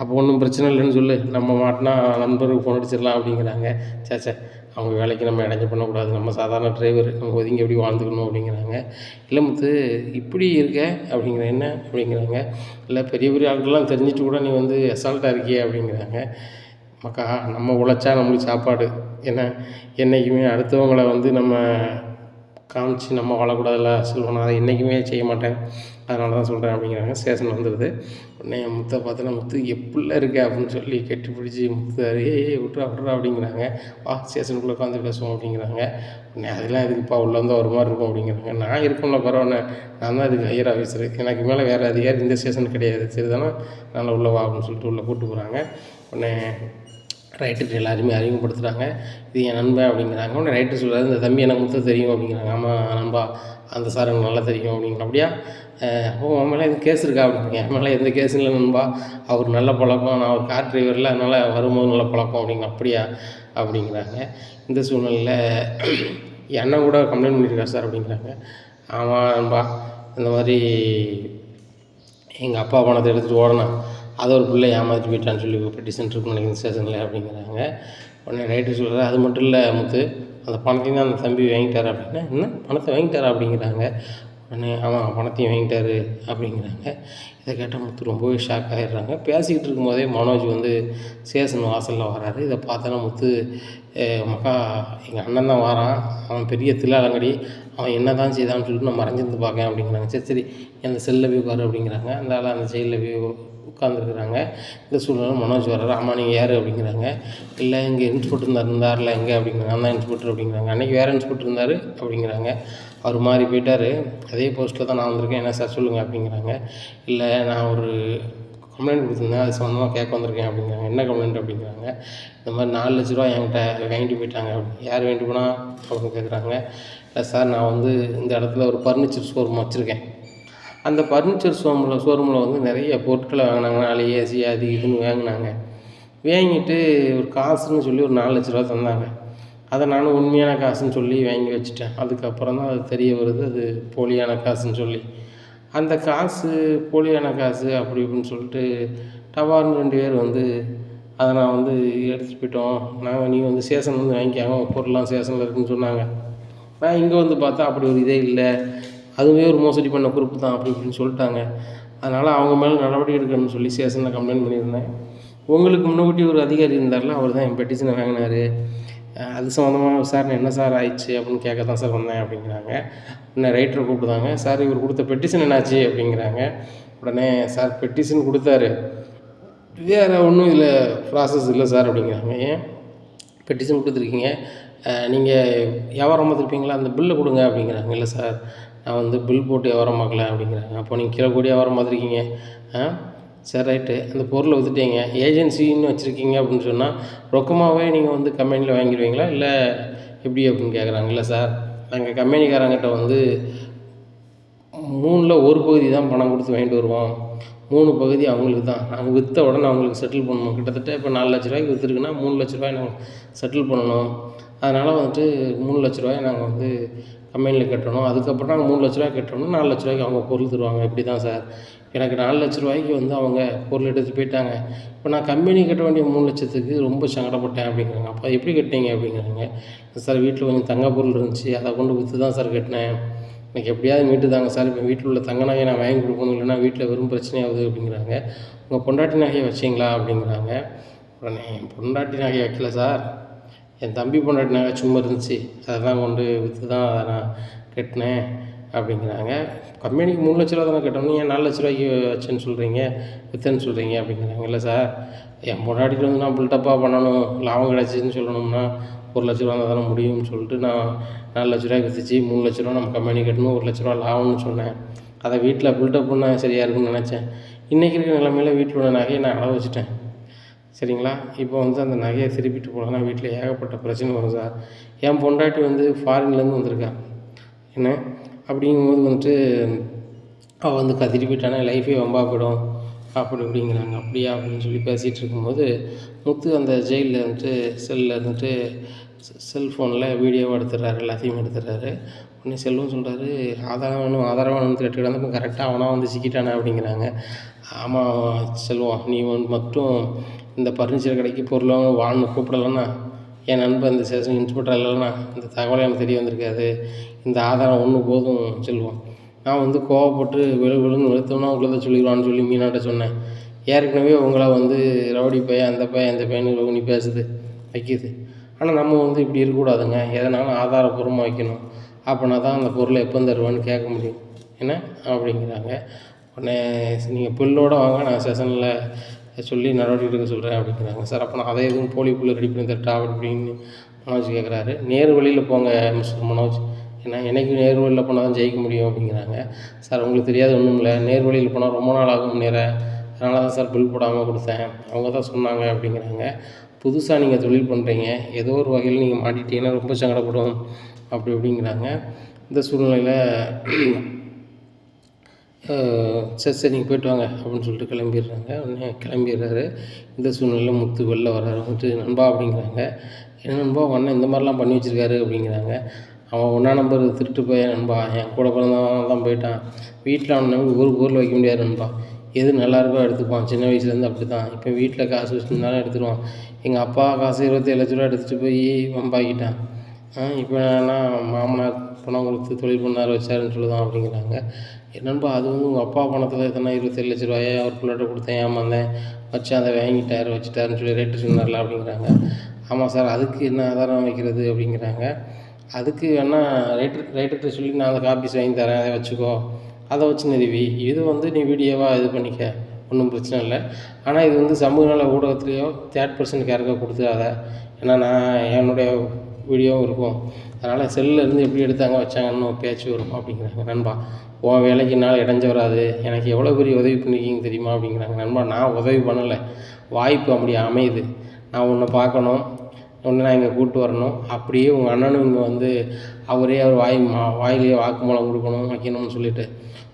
அப்போ ஒன்றும் பிரச்சனை இல்லைன்னு சொல்லு, நம்ம மாட்டினா நண்பருக்கு ஃபோன் அடிச்சிடலாம் அப்படிங்கிறாங்க. சேச்சே அவங்க வேலைக்கு நம்ம இடைஞ்ச பண்ணக்கூடாது, நம்ம சாதாரண டிரைவர், நம்ம ஒதுங்கி எப்படி வாழ்ந்துக்கணும் அப்படிங்கிறாங்க. இல்லை முத்து இப்படி இருக்க அப்படிங்கிற என்ன அப்படிங்கிறாங்க. இல்லை பெரிய பெரிய ஆட்கள்லாம் தெரிஞ்சிட்டு கூட நீ வந்து அசால்ட்டாக இருக்கியே அப்படிங்கிறாங்க. மக்கா நம்ம உழைச்சா நம்மளுக்கு சாப்பாடு, ஏன்னா என்றைக்குமே அடுத்தவங்களை வந்து நம்ம காமிச்சு நம்ம வாழக்கூடாதுல்ல செல்வம், நான் அதை என்றைக்குமே செய்ய மாட்டேன், அதனால தான் சொல்கிறேன் அப்படிங்கிறாங்க. ஸ்டேஷன் வந்துடுது. உடனே என் முத்தை பார்த்தோன்னா, முத்து எப்புடில இருக்க அப்படின்னு சொல்லி கட்டி பிடிச்சி முத்து ஏய் விட்றா விட்றா அப்படிங்கிறாங்க. வா ஸ்டேஷனுக்குள்ளே உட்காந்து பேசுவோம் அப்படிங்கிறாங்க. உடனே அதெல்லாம் எதுக்குப்பா உள்ளே வந்தால் ஒரு மாதிரி இருக்கும் அப்படிங்கிறாங்க. நான் இருக்கோம்ல பரவாயில்ல, நான் தான் இதுக்கு ஹையர் ஆஃபீஸரு, எனக்கு மேலே வேறு அதிகாரி இந்த ஸ்டேஷன் கிடையாது, சரி தானே, அதனால் உள்ளே வா அப்படின்னு சொல்லிட்டு உள்ளே கூப்பிட்டு போகிறாங்க. உடனே ரைட்டர் எல்லாருமே அறிமுகப்படுத்துகிறாங்க. இது என் நண்பன் அப்படிங்கிறாங்க. உடனே ரைட்டர் சொல்கிறாரு, இந்த தம்பி எனக்கு முத்த தெரியும் அப்படிங்கிறாங்க. ஆமாம் நண்பா, அந்த சார் எனக்கு நல்லா தெரியும் அப்படிங்கிற. அப்படியா, அப்போ உன் மேலே எதுவும் கேஸ் இருக்கா அப்படிங்க. என் மேலே எந்த கேஸும் இல்லை நண்பா, அவர் நல்ல பழக்கம், நான் ஒரு கார் டிரைவரில், அதனால் வரும்போது நல்ல பழக்கம் அப்படிங்க. அப்படியா அப்படிங்கிறாங்க. இந்த சூழ்நிலையில் என் அண்ணன் கூட கம்ப்ளைண்ட் பண்ணியிருக்காரு சார் அப்படிங்கிறாங்க. ஆமாம் நண்பா, இந்த மாதிரி எங்கள் அப்பா பணத்தை எடுத்துகிட்டு ஓடினான், அதை ஒரு பிள்ளை ஏமாற்றிட்டு போயிட்டான்னு சொல்லி பெட்டிஷன் இருக்குன்னு நினைக்கிறேன் ஸ்டேஷனில் அப்படிங்கிறாங்க. உடனே ரைட்டர் சொல்கிறார், அது மட்டும் இல்லை முத்து, அந்த பணத்தையும் தான் அந்த தம்பி வாங்கிட்டார் அப்படின்னா. என்ன பணத்தை வாங்கிட்டாரா அப்படிங்கிறாங்க. உடனே ஆமாம் பணத்தையும் வாங்கிட்டாரு அப்படிங்கிறாங்க. இதை கேட்டால் முத்து ரொம்பவே ஷாக் ஆகிடுறாங்க. பேசிக்கிட்டு இருக்கும்போதே மனோஜ் வந்து ஸ்டேஷன் வாசலில் வராரு. இதை பார்த்தோன்னா முத்து, மக்கா எங்கள் அண்ணன் தான் வாரான், அவன் பெரிய தில்லாலங்கடி, அவன் என்ன தான் செய்தான்னு சொல்லிட்டு நான் மறைஞ்சிருந்து பார்க்கேன் அப்படிங்கிறாங்க. சரி சரி அந்த செல்லில் போய் உட்காரு அப்படிங்கிறாங்க. அந்த ஆள் அந்த ஜெயிலில் போய் உட்காந்துருக்குறாங்க. இந்த சூழ்நிலை மனோஜ் வர்றாரு. ஆமாம் நீங்கள் யார் அப்படிங்கிறாங்க. இல்லை இங்கே இன்ஸ்பெக்டர் இருந்தார்ல எங்கே அப்படிங்கிறாங்க. நான் தான் இன்ஸ்பெக்டர் அப்படிங்கிறாங்க. அன்றைக்கி வேறு இன்ஸ்பெக்டர் இருந்தார் அப்படிங்கிறாங்க. அவர் மாறி போயிட்டார், அதே போஸ்ட்டில் தான் நான் வந்திருக்கேன், என்ன சார் சொல்லுங்கள் அப்படிங்கிறாங்க. இல்லை நான் ஒரு கம்ப்ளைண்ட் கொடுத்துருந்தேன், அது சம்மந்தமாக கேட்க வந்திருக்கேன் அப்படிங்கிறாங்க. என்ன கம்ப்ளைண்ட் அப்படிங்கிறாங்க. இந்த மாதிரி 4 லட்ச ரூபா என்கிட்ட வாங்கிட்டு போயிட்டாங்க அப்படி. யார் வாங்கிட்டு போனா அப்படின்னு கேட்குறாங்க. இல்லை சார் நான் வந்து இந்த இடத்துல ஒரு ஃபர்னிச்சர் ஷோரூம் வச்சுருக்கேன், அந்த ஃபர்னிச்சர் ஷோரூமில் வந்து நிறைய பொருட்களை வாங்கினாங்க, 4 ஏசி அது இதுன்னு வாங்கினாங்க. வாங்கிட்டு ஒரு காசுன்னு சொல்லி ஒரு 4 லட்ச ரூபா தந்தாங்க. அதை நானும் உண்மையான காசுன்னு சொல்லி வாங்கி வச்சுட்டேன். அதுக்கப்புறம் தான் அது தெரிய வருது அது போலியான காசுன்னு சொல்லி. அந்த காசு போலியான காசு அப்படி இப்படின்னு சொல்லிட்டு டபார்னு 2 பேர் வந்து அதை நான் வந்து எடுத்துகிட்டு போயிட்டோம், நீ வந்து ஸ்டேஷன் வந்து வாங்கிக்காங்க, பொருள்லாம் ஸ்டேஷனில் இருக்குதுன்னு சொன்னாங்க. நான் இங்கே வந்து பார்த்தா அப்படி ஒரு இதே இல்லை, அதுவே ஒரு மோசடி பண்ண குரூப்பு தான் அப்படி இப்படின்னு சொல்லிட்டாங்க. அதனால் அவங்க மேலே நடவடிக்கை எடுக்கணும்னு சொல்லி ஸ்டேஷனில் கம்ப்ளைண்ட் பண்ணியிருந்தேன். உங்களுக்கு முன்னக்கூட்டி ஒரு அதிகாரி இருந்தார்ல, அவர் தான் என் பெட்டிஷனை வாங்கினார், அது சம்மந்தமாக விசாரணை என்ன சார் ஆயிடுச்சு அப்படின்னு கேட்க தான் சார் வந்தேன் அப்படிங்கிறாங்க. உடனே ரைட்டரை கூப்பிடுதாங்க. சார் இவர் கொடுத்த பெட்டிஷன் என்னாச்சு அப்படிங்கிறாங்க. உடனே சார் பெட்டிஷன் கொடுத்தாரு, வேறு ஒன்றும் இதில் ப்ராசஸ் இல்லை சார் அப்படிங்கிறாங்க. ஏன் பெட்டிஷன் கொடுத்துருக்கீங்க, நீங்கள் வியாபாரம் பார்த்துருப்பீங்களா, அந்த பில்லை கொடுங்க அப்படிங்கிறாங்க. இல்லை சார் நான் வந்து பில் போட்டு வியாபாரம் பார்க்கல அப்படிங்கிறாங்க. அப்போ நீங்கள் கிலோ கோடி வியாபாரம் பார்த்துருக்கீங்க, சரி ரைட்டு, அந்த பொருளை விற்றுட்டீங்க, ஏஜென்சின்னு வச்சுருக்கீங்க அப்படின்னு சொன்னால் ரொக்கமாகவே நீங்கள் வந்து கம்பெனியில் வாங்கிடுவீங்களா இல்லை எப்படி அப்படின்னு கேட்குறாங்க. இல்லை சார் நாங்கள் கம்பெனிக்காரங்கிட்ட வந்து 3ல் 1 பகுதி தான் பணம் கொடுத்து வாங்கிட்டு வருவோம், 3 பகுதி அவங்களுக்கு தான், நாங்கள் விற்ற உடனே அவங்களுக்கு செட்டில் பண்ணணும். கிட்டத்தட்ட இப்போ 4 லட்ச ரூபாய்க்கு விற்றுருக்குன்னா 3 லட்ச ரூபாய் நாங்கள் செட்டில் பண்ணணும். அதனால் வந்துட்டு 3 லட்ச ரூபாய் நாங்கள் வந்து கம்பெனியில் கட்டணும், அதுக்கப்புறம் நாங்கள் 3 லட்ச ரூபாய் கட்டணும், 4 லட்ச ரூபாய்க்கு அவங்க பொருள் தருவாங்க. இப்படி தான் சார், எனக்கு 4 லட்ச ரூபாய்க்கு வந்து அவங்க பொருள் எடுத்துகிட்டு போயிட்டாங்க, இப்போ நான் கம்பெனி கட்ட வேண்டிய 3 லட்சத்துக்கு ரொம்ப சங்கடப்பட்டேன் அப்படிங்கிறாங்க. அப்போ எப்படி கட்டினீங்க அப்படிங்கிறாங்க. சார் வீட்டில் கொஞ்சம் தங்க பொருள் இருந்துச்சு, அதை கொண்டு விற்று தான் சார் கட்டினேன், எனக்கு எப்படியாவது மீட்டு தாங்க சார், இப்போ வீட்டில் உள்ள தங்க நகையை நான் வாங்கி கொடுக்கணும், இல்லைன்னா வீட்டில் வெறும் பிரச்சனையாகுது அப்படிங்கிறாங்க. உங்கள் பொண்டாட்டி நகையை வச்சிங்களா அப்படிங்கிறாங்க. உடனே என் பொண்டாட்டி நகையை வைக்கல சார், என் தம்பி பொண்டாட்டி நகை சும்மா இருந்துச்சு, அதை தான் கொண்டு விற்று தான் அதை நான் கட்டினேன் அப்படிங்கிறாங்க. கம்பெனிக்கு 3 லட்ச ரூபா தானே கட்டணும், ஏன் 4 லட்ச ரூபாய்க்கு வச்சேன்னு சொல்கிறீங்க, விற்றேன்னு சொல்கிறீங்க அப்படிங்கிறாங்க. இல்லை சார் என் பொண்டாட்டிட்டு வந்து நான் பில்டப்பாக பண்ணணும், லாபம் கிடச்சின்னு சொல்லணும்னா 1 லட்ச ரூபா தானே முடியும்னு சொல்லிட்டு நான் 4 லட்ச ரூபாய்க்கு விற்றுச்சு, 3 லட்ச ரூபா நம்ம கம்பெனி கட்டணும், 1 லட்ச ரூபா லாபம்னு சொன்னேன், அதை வீட்டில் பில்டப் பண்ணால் சரியாக இருக்குன்னு நினச்சேன். இன்றைக்கி இருக்கிற நிலைமையில் வீட்டில் உள்ள நகையை நான் அளவு வச்சுட்டேன், சரிங்களா. இப்போ வந்து அந்த நகையை திருப்பிட்டு போகலன்னா வீட்டில் ஏகப்பட்ட பிரச்சனை வரும் சார். என் பொண்டாட்டி வந்து ஃபாரின்லேருந்து வந்திருக்கா என்ன, அப்படிங்கும்போது வந்துட்டு அவள் வந்து கத்திட்டு போயிட்டானா லைஃபே வம்பா போயிடும் அப்படி இப்படிங்கிறாங்க. அப்படியா அப்படின்னு சொல்லி பேசிகிட்டு இருக்கும்போது முத்து அந்த ஜெயிலில் வந்துட்டு செல்லில் இருந்துட்டு செல்ஃபோனில் வீடியோ எடுத்துடுறாரு, எல்லாத்தையும் எடுத்துடுறாரு. உடனே செல்வம் சொல்கிறாரு, ஆதாரம் வேணும்னு கேட்டுக்கிட்டு வந்தப்போ கரெக்டாக அவனாக வந்து சிக்கிட்டானே அப்படிங்கிறாங்க. ஆமாம் செல்வம், நீ மட்டும் இந்த ஃபர்னிச்சர் கடைக்கு பொருளும் வான்னு கூப்பிடலன்னா, என் நண்பன் இந்த ஸ்டேஷன் இன்ஸ்பெக்டர் இல்லைன்னா இந்த தகவல் எனக்கு தெரிய வந்திருக்காது. இந்த ஆதாரம் ஒன்று போதும் செல்வம், நான் வந்து கோவப்பட்டு விழுன்னு வெளுத்தோம்னா உள்ளதை சொல்லிடுவான்னு சொல்லி மீனாட்ட சொன்னேன். ஏற்கனவே உங்களை வந்து ரவுடி பையன் அந்த பையன் இந்த பையனு நீ பேசுது வைக்கிது, ஆனால் நம்ம வந்து இப்படி இருக்கக்கூடாதுங்க, எதனாலும் ஆதாரப்பூர்வமாக வைக்கணும், அப்படின்னா தான் அந்த பொருளை எப்போ தருவான்னு கேட்க முடியும். என்ன அப்படிங்கிறாங்க. உடனே நீங்கள் பில்லோடு வாங்க, நான் செஷனில் சொல்லி நடவடிக்கை எடுக்க சொல்கிறேன் அப்படிங்கிறாங்க. சார் அப்போ நான் அதை எதுவும் போலி பில்லு ரெடி பண்ணி தரட்டா அப்படின்னு மனோஜ் கேட்குறாரு. நேர் வழியில் போங்க மிஸ்டர் மனோஜ், ஏன்னா எனக்கு நேர் வழியில் போனால் தான் ஜெயிக்க முடியும் அப்படிங்கிறாங்க. சார் உங்களுக்கு தெரியாது ஒன்றும் இல்லை, நேர் வழியில் போனால் ரொம்ப நாள் ஆகும் அதனால தான் சார் பில் போடாமல் கொடுத்தேன், அவங்க தான் சொன்னாங்க அப்படிங்கிறாங்க. புதுசாக நீங்கள் தொழில் பண்ணுறீங்க, ஏதோ ஒரு வகையில் நீங்கள் மாட்டிட்டீங்கன்னா ரொம்ப சங்கடப்படும் அப்படிங்கிறாங்க. இந்த சூழ்நிலையில் சரி சரி நீங்கள் போய்ட்டு வாங்க அப்படின்னு சொல்லிட்டு கிளம்பிடுறாங்க. உடனே கிளம்பிடுறாரு. இந்த சூழ்நிலையில் முத்து வெளில வர்றாரு. வந்துட்டு நண்பா அப்படிங்கிறாங்க. என்ன நண்பா உங்கள் அண்ணன் இந்த மாதிரிலாம் பண்ணி வச்சுருக்காரு அப்படிங்கிறாங்க. அவன் 1ஆம் நம்பர் திருட்டு போய் நண்பா, என் கூட பிறந்தவன் தான் போயிட்டான், வீட்டில் அவனை ஒரு பொருள் வைக்க முடியாது நண்பா, எது நல்லா இருக்கோ எடுத்துப்பான், சின்ன வயசுலேருந்து அப்படி தான். இப்போ வீட்டில் காசு வச்சுருந்தாலும் எடுத்துருவான். எங்கள் அப்பா காசு 27 லட்ச ரூபா எடுத்துகிட்டு போய் வம்பாக்கிட்டான். இப்போ என்னன்னா மாமனார் பணம் கொடுத்து தொழில் பண்ணார் வச்சாருன்னு சொல்லுதான் அப்படிங்கிறாங்க. என்னன்பா அது வந்து உங்கள் அப்பா பணத்தில் எத்தனை 27 லட்ச ரூபாயை அவர் பிள்ளைகிட்ட கொடுத்தேன், ஏமாந்தேன், வச்சு அதை வாங்கிட்டார் வச்சுட்டாருன்னு சொல்லி ரேட்டு சொன்னார்ல அப்படிங்கிறாங்க. ஆமாம் சார், அதுக்கு என்ன ஆதாரம் வைக்கிறது அப்படிங்கிறாங்க. அதுக்கு வேணால் ரைட்டர்கிட்ட சொல்லி நான் அந்த காப்பீஸ் வாங்கி தரேன், அதை வச்சுக்கோ, அதை வச்சு நிறுவி இது வந்து நீ வீடியோவாக இது பண்ணிக்க, ஒன்றும் பிரச்சனை இல்லை. ஆனால் இது வந்து சமூக நல ஊடகத்துலேயோ தேர்ட் பர்சனுக்கு யாருக்கோ கொடுத்துடாத, ஏன்னா நான் என்னுடைய வீடியோவும் இருக்கும், அதனால் செல்லிலேருந்து எப்படி எடுத்தாங்க வச்சாங்கன்னு பேச்சு வரும் அப்படிங்கிறாங்க. நண்பா உன் வேலைக்கு என்னால் இடைஞ்ச வராது, எனக்கு எவ்வளோ பெரிய உதவி பண்ணிக்கிங்க தெரியுமா அப்படிங்கிறாங்க. நண்பா நான் உதவி பண்ணலை, வாய்ப்பு அப்படி அமையுது, நான் உன்னை பார்க்கணும், ஒன்று நான் இங்கே கூப்பிட்டு வரணும், அப்படியே உங்கள் அண்ணனும் இங்கே வந்து அவரே அவர் வாயிலேயே வாக்குமூலம் கொடுக்கணும் வைக்கணும்னு சொல்லிவிட்டு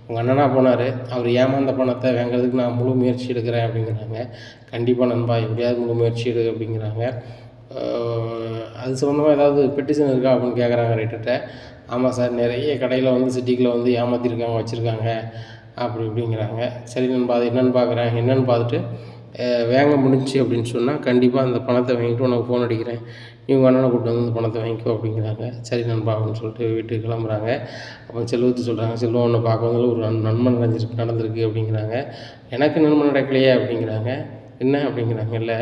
உங்கள் அண்ணனாக போனார், அவர் ஏமாந்த பணத்தை வாங்கிறதுக்கு நான் முழு முயற்சி எடுக்கிறேன் அப்படிங்கிறாங்க. கண்டிப்பாக நண்பா எப்படியாவது முழு முயற்சி எடு அப்படிங்கிறாங்க. அது சம்மந்தமாக ஏதாவது பெட்டிஷன் இருக்கா அப்படின்னு கேட்குறாங்க ரைட்டர்கிட்ட. ஆமாம் சார், நிறைய கடையில் வந்து சிட்டிக்குள்ளே வந்து ஏமாற்றிருக்காங்க வச்சுருக்காங்க அப்படிங்கிறாங்க. சரி நண்பா, அது என்னென்னு பார்க்குறேன், என்னென்னு பார்த்துட்டு வாங்க முடிஞ்சு அப்படின்னு சொன்னால் கண்டிப்பாக அந்த பணத்தை வாங்கிட்டு உனக்கு ஃபோன் அடிக்கிறேன், நீ உங்கள் அண்ணனை கூப்பிட்டு வந்து அந்த பணத்தை வாங்கிக்கோ அப்படிங்கிறாங்க. சரி நண்பா அப்படின்னு சொல்லிட்டு வீட்டுக்கு கிளம்புறாங்க. அப்போ செல்வத்தை சொல்கிறாங்க, செல்வம் ஒன்று பார்க்க வந்து ஒரு நன்மை நடந்திருக்கு அப்படிங்கிறாங்க. எனக்கு நன்மை நடக்கலையே அப்படிங்கிறாங்க. என்ன அப்படிங்கிறாங்க. இல்லை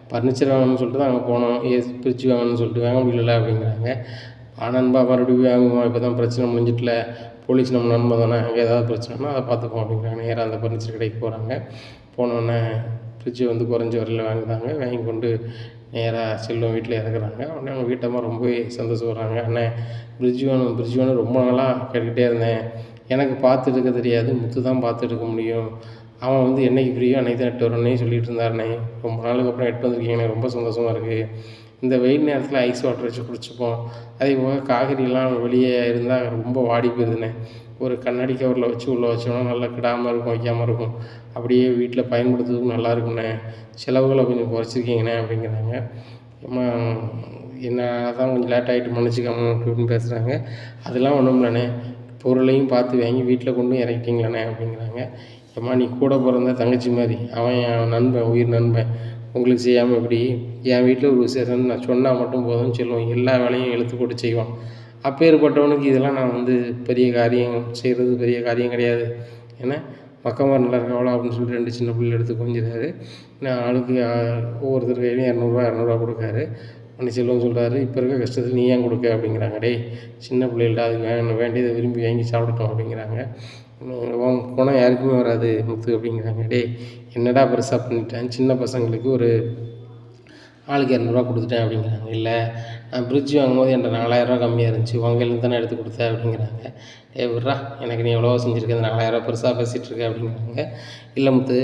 ஃபர்னிச்சர் வாங்கணும்னு சொல்லிட்டு தான் அங்கே போனோம், ஃப்ரிட்ஜ் வாங்கணும்னு சொல்லிட்டு வாங்க முடியல அப்படிங்கிறாங்க. நண்பா மறுபடியும் வாங்குவோம், இப்போ தான் பிரச்சனை முடிஞ்சிட்டல, போலீஸ் நம்ம நண்பை தானே, அங்கே ஏதாவது பிரச்சனைனா அதை பார்த்துப்போம் அப்படிங்கிறாங்க. நேராக அந்த ஃபர்னிச்சர் கடைக்கு போகிறாங்க. போனோடனே ஃப்ரிட்ஜு வந்து குறைஞ்ச விலையில் வாங்குறாங்க. வாங்கி கொண்டு நேராக செல்வம் வீட்டில் இறக்குறாங்க. உடனே அவங்க வீட்டம்மா ரொம்பவே சந்தோஷப்படுறாங்க. அண்ணன் ஃப்ரிட்ஜ் வேணும் ரொம்ப நாளாக கேட்டுக்கிட்டே இருந்தேன், எனக்கு பார்த்து எடுக்க தெரியாது, முத்து தான் பார்த்து எடுக்க முடியும், அவன் வந்து என்றைக்கு ஃப்ரீயோ அன்றைக்கி தான் எட்டு வரணுன்னே சொல்லிகிட்டு இருந்தாருண்ணே, ரொம்ப நாளுக்கு அப்புறம் எட்டு வந்திருக்கீங்கண்ணே, ரொம்ப சந்தோஷமாக இருக்குது. இந்த வெயில் நேரத்தில் ஐஸ் வாட்டர் வச்சு குடிச்சுப்போம், அதே போக காய்கறிலாம் வெளியே இருந்தால் ரொம்ப வாடி போயிருதுண்ணே, ஒரு கண்ணாடி கவரில் வச்சு உள்ளே வச்சோம்னா நல்லா கிடாமல் இருக்கும், வைக்காமல் இருக்கும், அப்படியே வீட்டில் பயன்படுத்துறதுக்கும் நல்லா இருக்குண்ணே, செலவுகளை கொஞ்சம் குறைச்சிருக்கீங்கண்ணே அப்படிங்கிறாங்க. அம்மா என்ன அதான் கொஞ்சம் லேட் ஆகிட்டு மன்னிச்சிக்காம அப்படின்னு பேசுகிறாங்க. அதெல்லாம் ஒன்றும் இல்லைண்ணே, பொருளையும் பார்த்து வாங்கி வீட்டில் கொண்டு இறக்கிட்டீங்களாண்ணே அப்படிங்கிறாங்க. அம்மா நீ கூட பிறந்த தங்கச்சி மாதிரி, அவன் என் நண்பன், உயிர் நண்பன், உங்களுக்கு செய்யாமல் எப்படி, என் வீட்டில் ஒரு விசேஷம்னு நான் சொன்னால் மட்டும் போதும்னு சொல்லுவோம், எல்லா வேலையும் இழுத்து போட்டு செய்வான், அப்பேற்பட்டவனுக்கு இதெல்லாம் நான் வந்து பெரிய காரியம் செய்கிறது பெரிய காரியம் கிடையாது, ஏன்னா பக்கமாக நல்லா இருக்காவளா அப்படின்னு சொல்லிட்டு 2 சின்ன பிள்ளை எடுத்து கொஞ்சிறாரு. நான் ஆளுக்கு ஒவ்வொருத்தர் கையிலையும் 200 கொடுக்காரு. பன்னீர்செல்வம் சொல்கிறாரு, இப்போ இருக்க கஷ்டத்தில் நீ ஏன் கொடுக்க அப்படிங்கிறாங்க. டேய் சின்ன பிள்ளைகள்ட்ட அதுக்கு வேண்டியதை விரும்பி வாங்கி சாப்பிடட்டும் அப்படிங்கிறாங்க. உன் குணம் யாருக்குமே வராது முத்து அப்படிங்கிறாங்க. டேய் என்னடா பெருசாக பண்ணிட்டேன், சின்ன பசங்களுக்கு ஒரு ஆளுக்கு 200 கொடுத்துட்டேன் அப்படிங்கிறாங்க. இல்லை நான் ஃப்ரிட்ஜ் வாங்கும்போது என்கிட்ட 4000 கம்மியாக இருந்துச்சு, உங்கள்கிட்ட தானே எடுத்து கொடுத்தேன் அப்படிங்கிறாங்க. விட்றா, எனக்கு நீ எவ்வளோ செஞ்சுருக்க, அந்த 4000 பெருசாக பேசிகிட்ருக்க அப்படிங்கிறாங்க. இல்லை முத்து,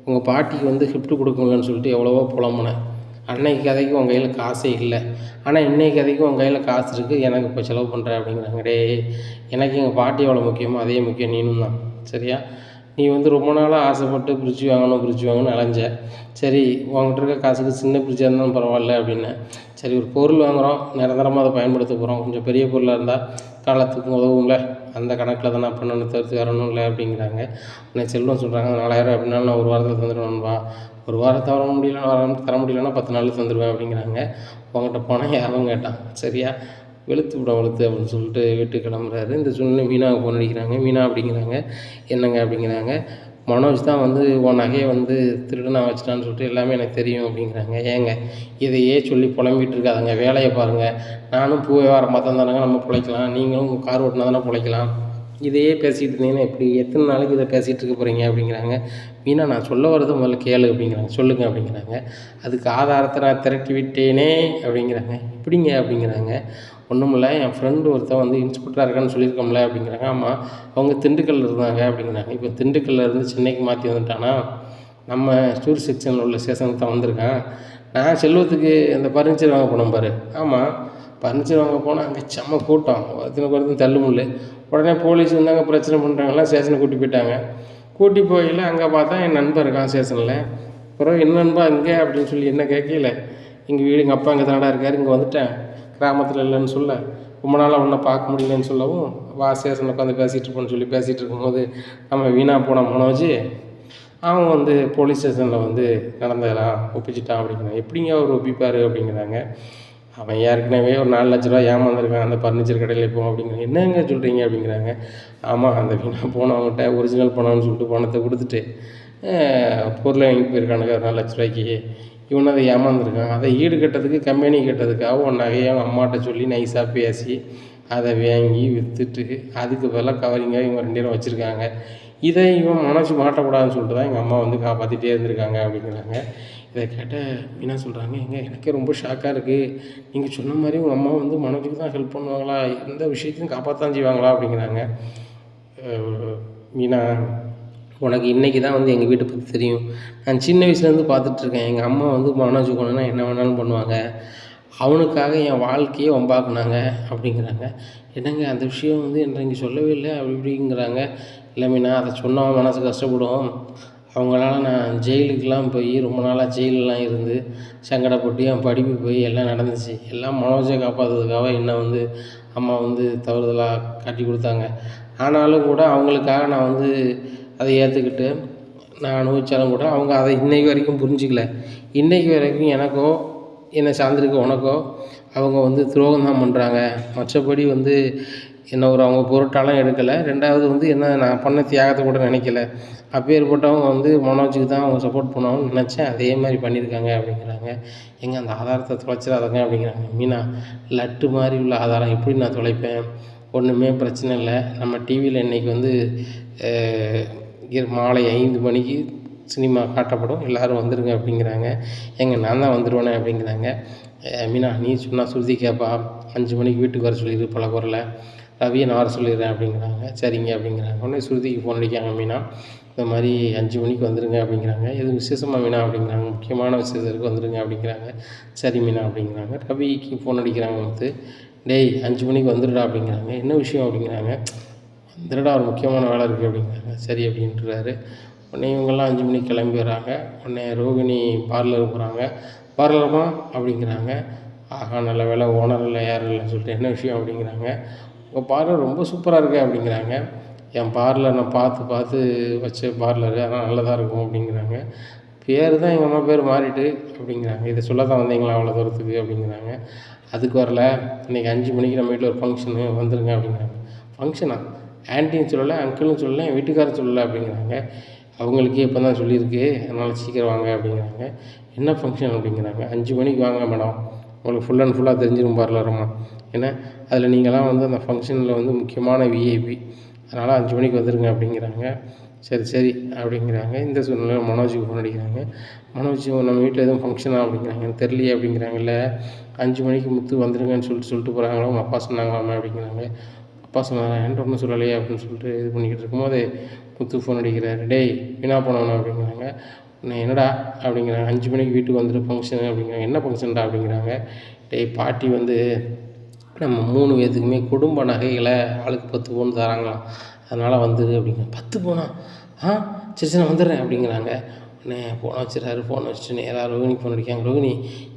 உங்கள் பாட்டிக்கு வந்து கிஃப்ட்டு கொடுக்கலன்னு சொல்லிட்டு எவ்வளவோ புலம்புனேன், அன்னைக்கு கதைக்கு உங்கள் கையில் காசே இல்லை, ஆனால் இன்றைக்கி கதைக்கு உங்கள் கையில் காசு இருக்குது, எனக்கு இப்போ செலவு பண்ணுறேன் அப்படிங்கிறாங்க. டேய் எனக்கு எங்கள் பாட்டி எவ்வளோ முக்கியமோ அதே முக்கியம் நீனும் தான், சரியா? நீ வந்து ரொம்ப நாளாக ஆசைப்பட்டு ஃப்ரிட்ஜ் வாங்கணும்னு அலைஞ்ச, சரி உங்கள்கிட்ட இருக்க காசுக்கு சின்ன ஃப்ரிட்ஜாக இருந்தாலும் பரவாயில்ல அப்படின்னேன். சரி ஒரு பொருள் வாங்குகிறோம், நிரந்தரமாக அதை பயன்படுத்த போகிறோம், கொஞ்சம் பெரிய பொருளாக இருந்தால் காலத்துக்கும் உதவும்ல, அந்த கணக்கில் தான் நான் பண்ணணும், தவிர்த்து வரணும் இல்லை அப்படிங்கிறாங்க. உடனே செல்வம் சொல்கிறாங்க, 4000 அப்படின்னாலும் நான் ஒரு வாரத்தில் தந்துடுவேன்பா, ஒரு வாரத்தை தர முடியலன்னா 10 நாளில் தந்துடுவேன் அப்படிங்கிறாங்க. உங்கள்கிட்ட போனால் யாரும் கேட்டான், சரியா வெளுத்து அப்படின்னு சொல்லிட்டு வீட்டுக்கு கிளம்புறாரு. இந்த சூழ்நிலை மீனாவுக்கு ஃபோன் அடிக்கிறாங்க. மீனா அப்படிங்கிறாங்க. என்னங்க அப்படிங்கிறாங்க. மனோஜ் தான் வந்து உன் நகையை வந்து திருடனா வச்சுட்டான்னு சொல்லிட்டு எல்லாமே எனக்கு தெரியும் அப்படிங்கிறாங்க. ஏங்க இதையே சொல்லி புலம்பிகிட்டு இருக்காதுங்க, வேலையை பாருங்கள், நானும் பூ வியாபாரம் பார்த்தா தானங்க நம்ம பிழைக்கலாம், நீங்களும் கார் ஓட்டினா தானே பிழைக்கலாம் இதையே பேசிகிட்டு இருந்தீங்கன்னா எப்படி எத்தனை நாளைக்கு இதை பேசிகிட்டு இருக்க போகிறீங்க அப்படிங்கிறாங்க. மீனா நான் சொல்ல வரதை முதல்ல கேளு அப்படிங்கிறாங்க. சொல்லுங்க அப்படிங்கிறாங்க. அதுக்கு ஆதாரத்தை நான் திரட்டி விட்டேனே அப்படிங்கிறாங்க. எப்படிங்க அப்படிங்கிறாங்க. ஒன்றுமில்ல, என் ஃப்ரெண்டு ஒருத்தன் வந்து இன்ஸ்பெக்டராக இருக்கான்னு சொல்லியிருக்கோம்ல அப்படிங்கிறாங்க. ஆமாம், அவங்க திண்டுக்கல்லில் இருந்தாங்க அப்படிங்கிறாங்க. இப்போ திண்டுக்கல்லில் இருந்து சென்னைக்கு மாற்றி வந்துட்டானா, நம்ம ஸ்டோர் செக்ஷனில் உள்ள ஸ்டேஷனுக்கு தான் வந்திருக்கான். நான் செல்வத்துக்கு இந்த ஃபர்னிச்சர் வாங்க போனோம் பாரு. ஆமாம், ஃபர்னிச்சர் வாங்க போனால் அங்கே செம்ம கூட்டம், ஒருத்தனுக்கு தள்ளுமுள்ளு. உடனே போலீஸ் வந்தாங்க, பிரச்சனை பண்ணுறாங்கலாம், ஸ்டேஷனை கூட்டி போயிட்டாங்க. கூட்டி போயில அங்கே பார்த்தா என் நண்பர் இருக்கான் ஸ்டேஷனில். அப்புறம் என்ன நண்பா இங்கே அப்படின்னு சொல்லி என்ன கேட்கல, எங்கள் வீடு எங்கள் அப்பா இங்கே தானடா இருக்கார், இங்கே வந்துட்டேன், கிராமத்தில் இல்லைன்னு சொல்ல, ரொம்ப நாளாக ஒன்றை பார்க்க முடியலன்னு சொல்லவும், வா ஸ்டேஷனில் உட்காந்து பேசிகிட்டு இருப்போன்னு சொல்லி பேசிகிட்டு இருக்கும்போது நம்ம வீணாக போன மனோஜ் அவன் வந்து போலீஸ் ஸ்டேஷனில் வந்து நடந்ததெல்லாம் ஒப்பிச்சிட்டான் அப்படிங்கிறாங்க. எப்படிங்க அவர் ஒப்பிப்பார் அப்படிங்கிறாங்க. அவன் ஏற்கனவே ஒரு 4 லட்ச ரூபா ஏமாந்துருக்கான் அந்த ஃபர்னிச்சர் கடையில் இப்போ அப்படிங்கிறாங்க. என்னங்க சொல்கிறீங்க அப்படிங்கிறாங்க. ஆமாம், அந்த வீணாக போனவங்ககிட்ட ஒரிஜினல் பணம்னு சொல்லிட்டு பணத்தை கொடுத்துட்டு பொருளை வாங்கிட்டு போயிருக்கானுங்க 4 லட்ச ரூபாய்க்கு. இவன் அதை ஏமாந்துருக்கான். அதை ஈடு கட்டுறதுக்கு கம்பெனி கட்டுறதுக்காக உன் நகையை அம்மாட்ட சொல்லி நைஸாக பேசி அதை வாங்கி விற்றுட்டு அதுக்கு பதிலாக கவரிங்காக இவங்க 2 பேரும் வச்சுருக்காங்க. இதை இவன் மனசு மாட்டக்கூடாதுன்னு சொல்லிட்டு தான் எங்கள் அம்மா வந்து காப்பாற்றிட்டே இருந்திருக்காங்க அப்படிங்கிறாங்க. இதை கேட்ட மீனா சொல்கிறாங்க, எனக்கே ரொம்ப ஷாக்காக இருக்குது. நீங்கள் சொன்ன மாதிரி உங்கள் அம்மா வந்து மனோஜுக்கு தான் ஹெல்ப் பண்ணுவாங்களா, எந்த விஷயத்தையும் காப்பாற்றான் செய்வாங்களா அப்படிங்கிறாங்க. மீனா, உனக்கு இன்றைக்கி தான் வந்து எங்கள் வீட்டை பற்றி தெரியும். நான் சின்ன வயசுலேருந்து பார்த்துட்ருக்கேன். எங்கள் அம்மா வந்து மனோஜுக்கு ஒன்றுனா என்ன வேணாலும் பண்ணுவாங்க. அவனுக்காக என் வாழ்க்கையே வம்பாக்குனாங்க அப்படிங்கிறாங்க. என்னங்க அந்த விஷயம் வந்து என்கிட்ட இங்கே சொல்லவே இல்லை அப்படி இப்படிங்கிறாங்க. இல்லை மீனா, அதை சொன்னவன் மனசு கஷ்டப்படும். அவங்களால நான் ஜெயிலுக்கெலாம் போய் ரொம்ப நாளாக ஜெயிலெலாம் இருந்து சங்கடப்பட்டு என் படிப்பு போய் எல்லாம் நடந்துச்சு. எல்லாம் மனோஜை காப்பாற்றுறதுக்காக என்னை வந்து அம்மா வந்து தவறுதலாக காட்டி கொடுத்தாங்க. ஆனாலும் கூட அவங்களுக்காக நான் வந்து அதை ஏற்றுக்கிட்டு நான் அனுபவித்தாலும் கூட அவங்க அதை இன்றைக்கு வரைக்கும் புரிஞ்சிக்கல. இன்றைக்கு வரைக்கும் எனக்கோ என்னை சார்ந்திருக்க உனக்கோ அவங்க வந்து துரோகம் தான் பண்ணுறாங்க. மற்றபடி வந்து என்ன ஒரு அவங்க பொருட்டாலும் எடுக்கலை. 2வது வந்து என்ன நான் பண்ண தியாகத்தை கூட நினைக்கல. அப்பேற்பட்டவங்க வந்து மனோஜுக்கு தான் அவங்க சப்போர்ட் பண்ணுவாங்கன்னு நினச்சேன். அதே மாதிரி பண்ணியிருக்காங்க அப்படிங்கிறாங்க. அந்த ஆதாரத்தை தொலைச்சிடாதங்க அப்படிங்கிறாங்க. மீனா, லட்டு மாதிரி உள்ள ஆதாரம் எப்படி நான் தொலைப்பேன்? ஒன்றுமே பிரச்சனை இல்லை. நம்ம டிவியில் இன்றைக்கி வந்து மாலை 5 மணிக்கு சினிமா காட்டப்படும், எல்லோரும் வந்துடுங்க அப்படிங்கிறாங்க. நான் தான் வந்துடுவேனே அப்படிங்கிறாங்க. மீனா, நீ சொன்னால் ஸ்ருதி கேட்பா, 5 மணிக்கு வீட்டுக்கு வர சொல்லிடு, பல குரலை ரவியை நான் வர சொல்லிடுறேன் அப்படிங்கிறாங்க. சரிங்க அப்படிங்கிறாங்க. உடனே ஸ்ருதிக்கு ஃபோன் அடிக்காங்க. மீனா, இந்த மாதிரி 5 மணிக்கு வந்துடுங்க அப்படிங்கிறாங்க. எதுவும் விசேஷமாக மீனா அப்படிங்கிறாங்க. முக்கியமான விசேஷத்துக்கு வந்துடுங்க அப்படிங்கிறாங்க. சரி மீனா அப்படிங்கிறாங்க. ரவிக்கு ஃபோன் அடிக்கிறாங்க. வந்து டேய் 5 மணிக்கு வந்துடுடா அப்படிங்கிறாங்க. என்ன விஷயம் அப்படிங்கிறாங்க. வந்துடுடா, ஒரு முக்கியமான வேலை இருக்குது அப்படிங்கிறாங்க. சரி அப்படின்ட்டுறாரு. உடனே இவங்கெல்லாம் 5 மணிக்கு கிளம்பி வராங்க. உடனே ரோகிணி பார்லருக்கு போகிறாங்க. பார்லருமா அப்படிங்கிறாங்க. ஆகா, நல்ல வேலை ஓனர் இல்லை யாரும் இல்லைன்னு சொல்லிட்டு என்ன விஷயம் அப்படிங்கிறாங்க. உங்கள் பார்லர் ரொம்ப சூப்பராக இருக்குது அப்படிங்கிறாங்க. என் பார்லர் நான் பார்த்து வச்ச பார்லரு, அதனால் நல்லதாக இருக்கும் அப்படிங்கிறாங்க. பேர் தான் எங்கள் அம்மா பேர் மாறிட்டு அப்படிங்கிறாங்க. இதை சொல்ல தான் வந்தீங்களா அவ்வளோ தூரத்துக்கு அப்படிங்கிறாங்க. அதுக்கு வரல, இன்றைக்கி 5 மணிக்கு நம்ம வீட்டில் ஒரு ஃபங்க்ஷனு வந்துடுங்க அப்படிங்கிறாங்க. ஃபங்க்ஷனா? ஆன்ட்டின்னு சொல்லலை, அங்கிள்னு சொல்லலை, என் வீட்டுக்காரர் சொல்லலை அப்படிங்கிறாங்க. அவங்களுக்கே இப்போ தான் சொல்லியிருக்கு, அதனால் சீக்கிரம் வாங்க அப்படிங்கிறாங்க. என்ன ஃபங்க்ஷன் அப்படிங்கிறாங்க. 5 மணிக்கு வாங்க மேடம், உங்களுக்கு ஃபுல் அண்ட் ஃபுல்லாக தெரிஞ்சிடும் பார்லரம்மா. ஏன்னா அதில் நீங்களாம் வந்து அந்த ஃபங்க்ஷனில் வந்து முக்கியமான விஐபி, அதனால் 5 மணிக்கு வந்துடுங்க அப்படிங்கிறாங்க. சரி அப்படிங்கிறாங்க. இந்த சூழ்நிலை மனோஜுக்கு ஃபோன் அடிக்கிறாங்க. மனோஜ், நம்ம வீட்டில் எதுவும் ஃபங்க்ஷனா அப்படிங்கிறாங்க. எனக்கு தெரியலையே அப்படிங்கிறாங்க. இல்லை 5 மணிக்கு முத்து வந்துடுங்கன்னு சொல்லிட்டு போகிறாங்களா, உங்கள் அப்பா சொன்னாங்களாமா அப்படிங்கிறாங்க. அப்பா சொன்னாங்க, என்கிட்ட ஒன்றும் சொல்லலையே அப்படின்னு சொல்லிட்டு இது பண்ணிக்கிட்டு இருக்கும்போது முத்து ஃபோன் அடிக்கிறாரு. டேய் வீணா போனவனா அப்படிங்கிறாங்க. என்னடா அப்படிங்கிறாங்க. 5 மணிக்கு வீட்டுக்கு வந்துட்டு ஃபங்க்ஷனு அப்படிங்கிறாங்க. என்ன ஃபங்க்ஷன்டா அப்படிங்கிறாங்க. டேய் பாட்டி வந்து நம்ம 3 பேர்த்துக்குமே குடும்ப நகைகளை ஆளுக்கு 10 பவுன் தராங்களாம், அதனால் வந்துடு அப்படிங்கிறாங்க. 10 பவுனா? சரி நான் வந்துடுறேன் அப்படிங்கிறாங்க. உடனே ஃபோனை வச்சுறாரு. ஃபோனை வச்சுட்டு நேராக ரோகிணிக்கு ஃபோன் அடிக்காங்க. ரோகிணி,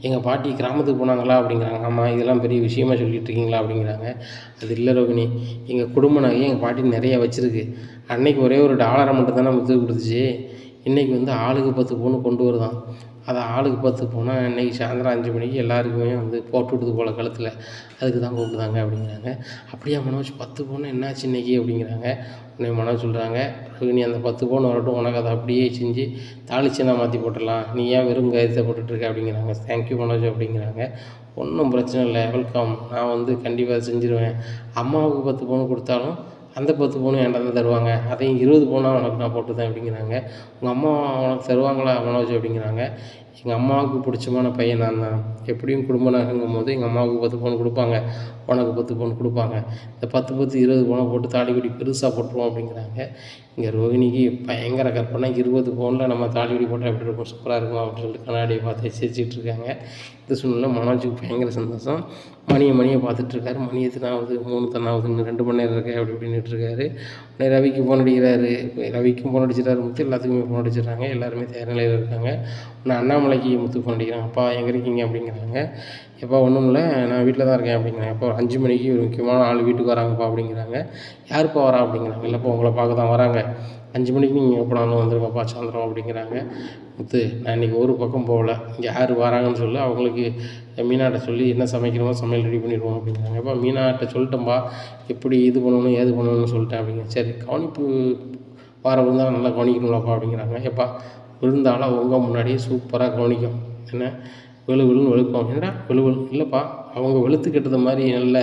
எங்கள் பாட்டி கிராமத்துக்கு போனாங்களா அப்படிங்கிறாங்க. ஆமாம், இதெல்லாம் பெரிய விஷயமா சொல்லிகிட்டு இருக்கீங்களா அப்படிங்கிறாங்க. அது இல்லை ரோகிணி, எங்கள் குடும்ப நகையை எங்கள் பாட்டி நிறைய வச்சுருக்கு. அன்றைக்கி ஒரே ஒரு டாலரை மட்டும் தானே முத்து கொடுத்துச்சு. இன்றைக்கி வந்து ஆளுக்கு 10 பவுன் கொண்டு வருதான். அதை ஆளுக்கு 10 பவுனாக இன்றைக்கி சாயந்தரம் 5 மணிக்கு எல்லாருக்குமே வந்து போட்டு விடுது போல் கழுத்தில், அதுக்கு தான் கூப்பிடுதாங்க அப்படிங்கிறாங்க. அப்படியா மனோஜ், 10 பவுன் என்னாச்சு இன்றைக்கி அப்படிங்கிறாங்க. உடனே மனோஜ் சொல்கிறாங்க, ரோகிணி அந்த 10 பவுன் வரட்டும், உனக்கு அதை அப்படியே செஞ்சு தாளிச்சேனா மாற்றி போட்டுடலாம், நீ ஏன் வெறும் கருத்தை போட்டுட்ருக்க அப்படிங்கிறாங்க. தேங்க்யூ மனோஜ் அப்படிங்கிறாங்க. ஒன்றும் பிரச்சனை இல்லை, வெல்கம், நான் வந்து கண்டிப்பாக செஞ்சுருவேன். அம்மாவுக்கு 10 பவுன் கொடுத்தாலும் அந்த 10 பவுனும் என்கிட்ட தான் தருவாங்க, அதையும் 20 பவுனாக உனக்கு நான் போட்டு தரேன் அப்படிங்கிறாங்க. உங்கள் அம்மா உனக்கு தருவாங்களா மனோஜ் அப்படிங்கிறாங்க. எங்கள் அம்மாவுக்கு பிடிச்சமான பையன் நான் தான், எப்படியும் குடும்ப நகைங்கும்போது எங்கள் அம்மாவுக்கு 10 பவுன் கொடுப்பாங்க, உனக்கு 10 பவுன் கொடுப்பாங்க, இந்த 10 10 20 பவுனை போட்டு தாலிக்கொடி பெருசாக போட்டுருவோம் அப்படிங்கிறாங்க. இங்கே ரோகிணிக்கு பயங்கர கற்பனை, 20 பவுனில் நம்ம தாலிக்கொடி போட்டால் எப்படி இருக்கும், சூப்பராக இருக்கும் அப்படின்னு சொல்லிட்டு கண்ணாடியை பார்த்து சிரிச்சிட்டு இருக்காங்க. இந்த சூழ்நிலை மனோஜுக்கு பயங்கர சந்தோஷம். மணியை பார்த்துட்ருக்காரு. மணி எத்தனாவது, 3 தானாவது, இன்னும் 2 மணி நேரம் இருக்கு அப்படி இப்படின்னுட்டு இருக்காரு. உடனே ரவிக்கு ஃபோன் அடிக்கிறாரு. ரவிக்கும் ஃபோன் அடிச்சிட்டாரு முத்து, எல்லாத்துக்குமே ஃபோன் அடிச்சிடுறாங்க. எல்லாருமே தயார் நிலையில் இருக்காங்க. உடனே அண்ணாமலைக்கு முத்து ஃபோன் அடிக்கிறாங்க. அப்பா எங்கே இருக்கீங்க அப்படிங்கிறாங்க. எப்பா ஒன்றும் இல்லை, நான் வீட்டில் தான் இருக்கேன் அப்படிங்கிறாங்க. எப்போ 5 மணிக்கு ஒரு முக்கியமான ஆள் வீட்டுக்கு வராங்கப்பா அப்படிங்கிறாங்க. யாருப்பா வரா அப்படிங்கிறாங்க. இல்லைப்பா உங்களை பார்க்க தான் வராங்க, 5 மணிக்கு நீங்கள் எப்போனாலும் வந்துருங்கப்பா சாயந்தரம் அப்படிங்கிறாங்க. முத்து நான் இன்றைக்கி ஒரு பக்கம் போகல, இங்கே யார் வராங்கன்னு சொல்லி அவங்களுக்கு மீனாட்ட சொல்லி என்ன சமைக்கணுமோ சமையல் ரெடி பண்ணிடுவோம் அப்படிங்கிறாங்க. எப்போ மீனாட்ட சொல்லிட்டேன்ப்பா, எப்படி இது பண்ணணும் ஏது பண்ணணும்னு சொல்லிட்டேன் அப்படிங்க. சரி கவனிப்பு வார விருந்தாலும் நல்லா கவனிக்கணும்லப்பா அப்படிங்கிறாங்க. எப்பா விருந்தாலும் உங்கள் முன்னாடியே சூப்பராக கவனிக்கும், என்ன வெளுன்னு வெளுக்கும். என்னடா வெளுவெளு இல்லைப்பா, அவங்க வெளுத்துக்கிட்டது மாதிரி நல்ல